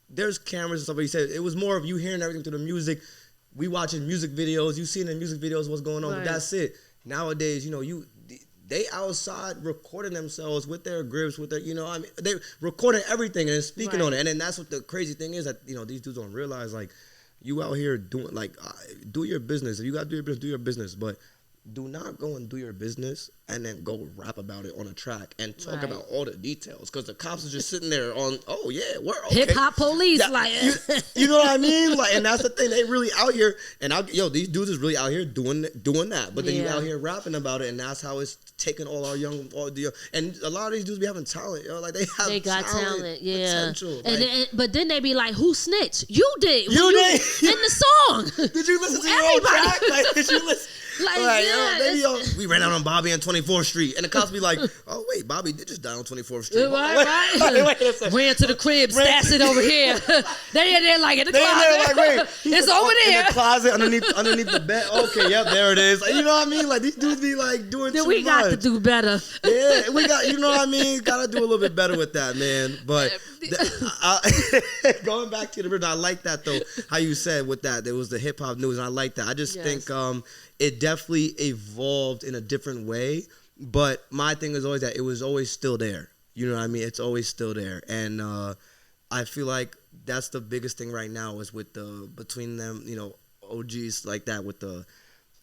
there's cameras and stuff. But you said it was more of you hearing everything through the music. We watching music videos. You seeing in music videos what's going on, but that's it. Nowadays, they outside recording themselves with their grips, with their, they recording everything and speaking on it. And then that's what the crazy thing is that these dudes don't realize, like, you out here doing do your business. If you gotta do your business, do your business, but do not go and do your business and then go rap about it on a track and talk about all the details, because the cops are just sitting there on, oh yeah, we're okay. Hip hop police, you know what I mean? Like, and that's the thing, they really out here, and these dudes is really out here doing that, but then you out here rapping about it, and that's how it's taking all and a lot of these dudes be having talent, like they got talent, potential. And but then they be like, who snitched? You did. You did in the song. Did you listen to your own track? Like, did you listen? We ran out on Bobby on 24th Street, and the cops be like, "Oh wait, Bobby did just die on 24th Street." Right. Ran to the crib, stashed it over here. They're like in the closet. Like, it's over there in the closet underneath the bed. Okay, yep, there it is. Like, you know what I mean? Like, these dudes be like doing too much. We got to do better. Yeah, we got. You know what I mean? Got to do a little bit better with that, man. But going back to the original, I like that though. How you said with that, there was the hip hop news, and I like that. I just think it definitely evolved in a different way, but my thing is always that it was always still there. You know what I mean? It's always still there, and I feel like that's the biggest thing right now is with between them, OGs like that, with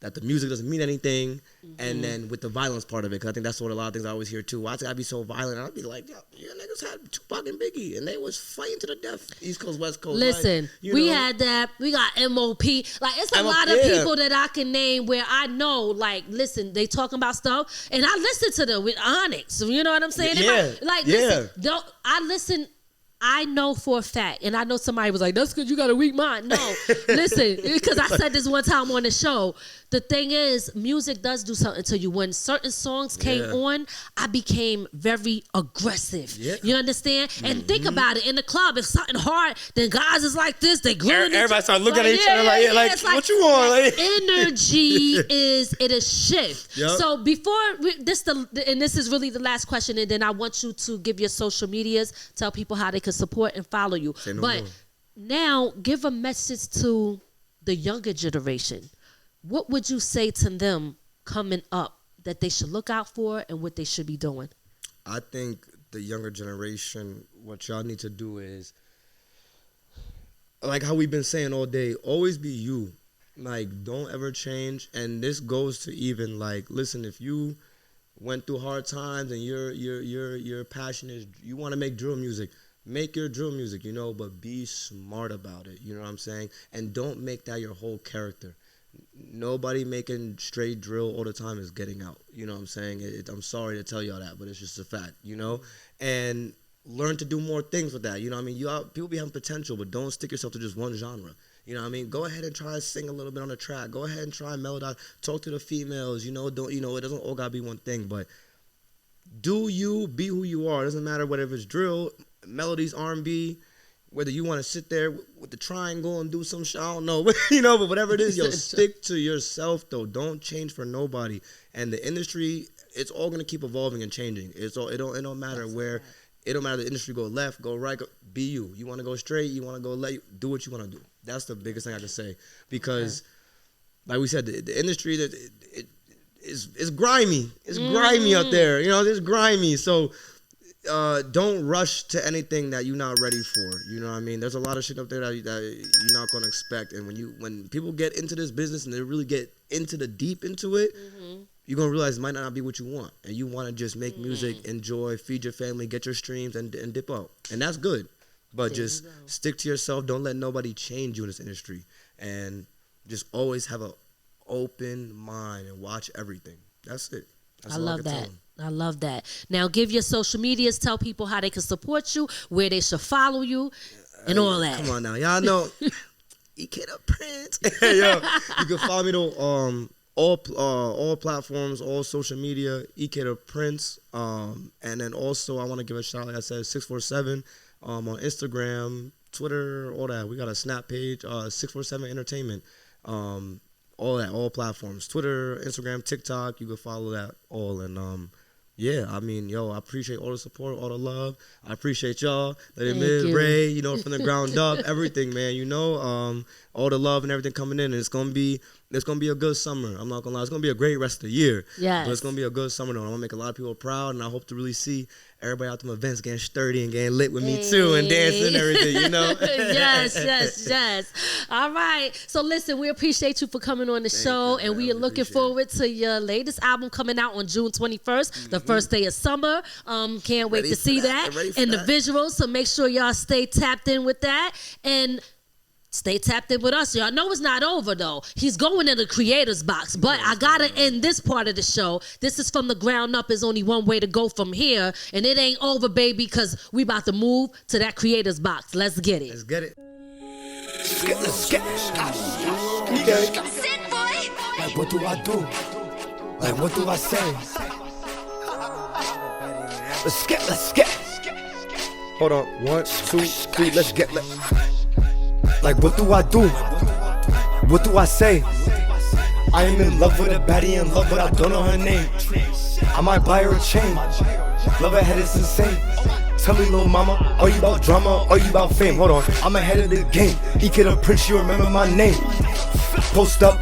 that the music doesn't mean anything, and then with the violence part of it, because I think that's what a lot of things I always hear too. Why I be so violent? And I'd be like, yeah, niggas had Tupac and Biggie, and they was fighting to the death, East Coast, West Coast. Listen, we had that. We got MOP. Like, it's a lot of people that I can name where I know, like, listen, they talking about stuff, and I listen to them with Onyx. You know what I'm saying? Listen, I listen. I know for a fact, and I know somebody was like, that's because you got a weak mind. No, listen, because I said this one time on the show. The thing is, music does do something to you. When certain songs came on, I became very aggressive. Yeah. You understand? And think about it. In the club, if something hard, then guys is like this. They grilling. Everybody start looking at each other like, what you want? Like, energy is shift. Yep. So before this is really the last question, and then I want you to give your social medias, tell people how they can support and follow you. Now, give a message to the younger generation. What would you say to them coming up that they should look out for and what they should be doing? I think the younger generation, what y'all need to do is, like how we've been saying all day, always be you. Like, don't ever change. And this goes to even, like, listen, if you went through hard times and your passion is, you want to make drill music, make your drill music, you know, but be smart about it. You know what I'm saying? And don't make that your whole character. Nobody making straight drill all the time is getting out. You know what I'm saying? I'm sorry to tell y'all that, but it's just a fact, you know? And learn to do more things with that. You know what I mean? People be having potential, but don't stick yourself to just one genre. You know what I mean? Go ahead and try to sing a little bit on the track. Go ahead and try and melodize. Talk to the females. You know, it doesn't all gotta be one thing, but do you, be who you are. It doesn't matter whether it's drill, melodies, R&B, whether you want to sit there with the triangle and do some shit, I don't know, you know, but whatever it is, yo, stick to yourself, though. Don't change for nobody. And the industry, it's all gonna keep evolving and changing. It don't matter where. It don't matter the industry go left, go right, be you. You want to go straight, you want to go left, do what you want to do. That's the biggest thing I can say. Because, like we said, the industry, it's grimy. It's grimy out there. You know, it's grimy. So don't rush to anything that you're not ready for. You know what I mean? There's a lot of shit up there that you're not going to expect. And when people get into this business and they really get into it, you're going to realize it might not be what you want. And you want to just make music, enjoy, feed your family, get your streams, and dip out. And that's good. But just stick to yourself. Don't let nobody change you in this industry. And just always have an open mind and watch everything. That's it. That's I love that. I love that. Now, give your social medias. Tell people how they can support you, where they should follow you, and all that. Come on now. Y'all know. EK the Prince. Yo, you can follow me though. All platforms, all social media, EK the Prince. And then also I want to give a shout out, like I said, 647 on Instagram, Twitter, all that. We got a Snap page, 647 Entertainment. All that, all platforms. Twitter, Instagram, TikTok, you can follow that all. And yeah, I mean, I appreciate all the support, all the love. I appreciate y'all. Lady Miz, Ray, you know, from the ground up, everything, man, you know, all the love and everything coming in. And it's gonna be a good summer. I'm not gonna lie, it's gonna be a great rest of the year. Yes. But it's gonna be a good summer though. I wanna make a lot of people proud, and I hope to really see everybody out them events getting sturdy and getting lit with me too, and dancing and everything, you know? Yes. All right. So listen, we appreciate you for coming on the show, and we are looking forward to your latest album coming out on June 21st, the first day of summer. Can't wait to see that and the visuals. So make sure y'all stay tapped in with that, and stay tapped in with us. Y'all know it's not over, though. He's going in the creator's box. But I got to end this part of the show. This is from the ground up. There's only one way to go from here. And it ain't over, baby, because we about to move to that creator's box. Let's get it. Let's get it. Let's get it. Okay. Sit, boy. Like, what do I do? Like, what do I say? Let's get. Hold on. 1, 2, 3. Let's get. Like, what do I do? What do I say? I am in love with a baddie, in love, but I don't know her name. I might buy her a chain. Love her head is insane. Tell me, little mama, are you about drama? Are you about fame? Hold on, I'm ahead of the game. EK the Prince, you remember my name. Post up,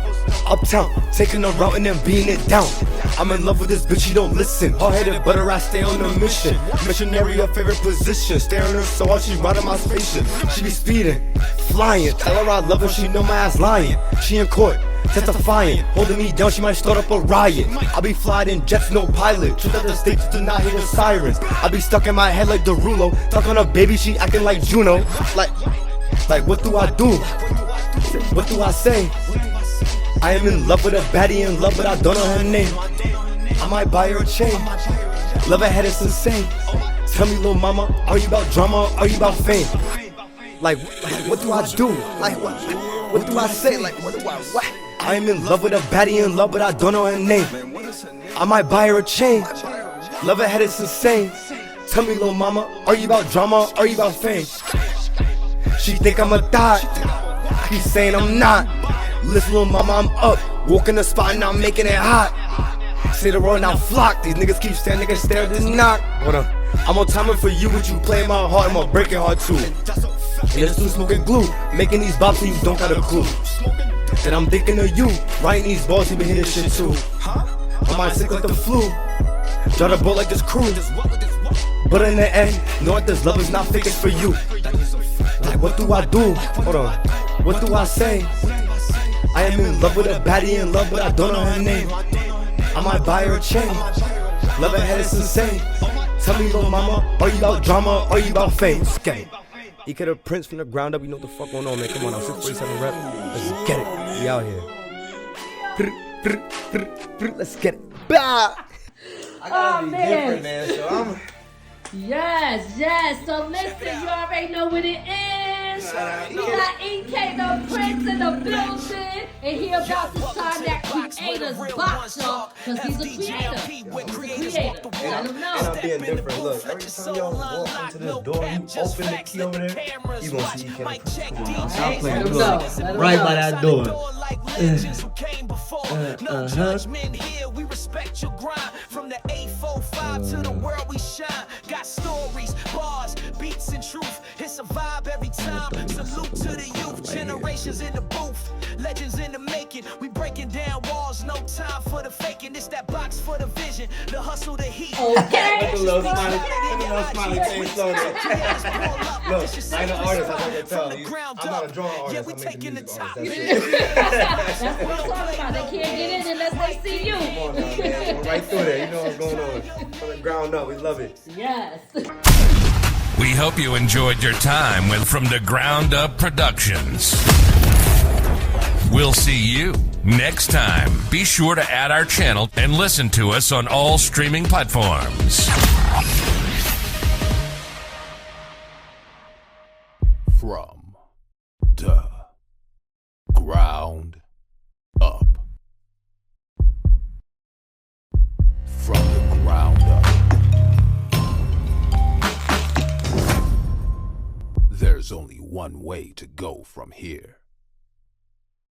uptown, taking a route and then beating it down. I'm in love with this bitch, she don't listen. Hard-headed, but I stay on a mission. Missionary, her favorite position. Staring her so hard, she riding my spaceship. She be speeding, flying. Tell her I love her, she know my ass lying. She in court, testifying. Holding me down, she might start up a riot. I be flying in jets, no pilot. Tripped up the stage to not hear the sirens. I be stuck in my head like Derulo. Talk on a baby, she acting like Juno. Like what do I do? What do I say? I am in love with a baddie, in love, but I don't know her name. I might buy her a chain. Love her head is insane. Tell me, little mama, are you about drama? Are you about fame? Like what do I do? Like what do I say? Like what? I am in love with a baddie, in love, but I don't know her name. I might buy her a chain. Love her head is insane. Tell me, little mama, are you about drama? Are you about fame? She think I'm a thot. I keep saying I'm not. Listen, little mama, I'm up. Walk in the spot and I'm making it hot. Say the word now flock. These niggas keep saying niggas stare at this knock. Hold on. I'm on timing for you, but you play my heart, I'm gonna break it hard too. And it's still smoking glue, making these bops and you don't got a clue. That I'm thinking of you, writing these balls, you been hitting shit too. My mind sick like the flu. Draw the boat like this crew. But in the end, know what this love is not fake, it's for you. Like what do I do? Hold on. What do I say? I am in love with a baddie in love, but I don't know her name. I might buy her a chain. Love her head is insane. Tell me, little mama, are you about drama? Are you about fame? Skate. He could have Prince from the ground up. You know what the fuck going on, man. Come on, I'm 647 rep. Let's get it. We out here. Let's get it. Bah! I gotta be different, man. So I'm. Yes. So listen, you already know what it is. We got EK the Prince in the building, and he about to sign that creator's box, y'all, because he's a creator. Let him know. And I'm being different. Look, every time y'all walk into this door, you open the key over there, you gonna see EK. I'll play the door right by that door. No judgment here, we respect your grind. From the 845 to the world we shine. Got stories, bars, beats, and truth. It's a vibe every time. Salute to the youth, generations in the booth, legends in the making. We breaking down walls, no time for the faking. It's that box for the vision, the hustle, the heat. Okay. Look, I ain't an artist, I can tell. I'm not a drawing artist, I'm making music artist. That's what I'm talking about. They can't get in unless they see you. Come on now, man. We're right through there. You know what's going on. From the ground up, we love it. Yes. We hope you enjoyed your time with From the Ground Up Productions. We'll see you next time. Be sure to add our channel and listen to us on all streaming platforms. From the ground up. From the ground up. There's only one way to go from here.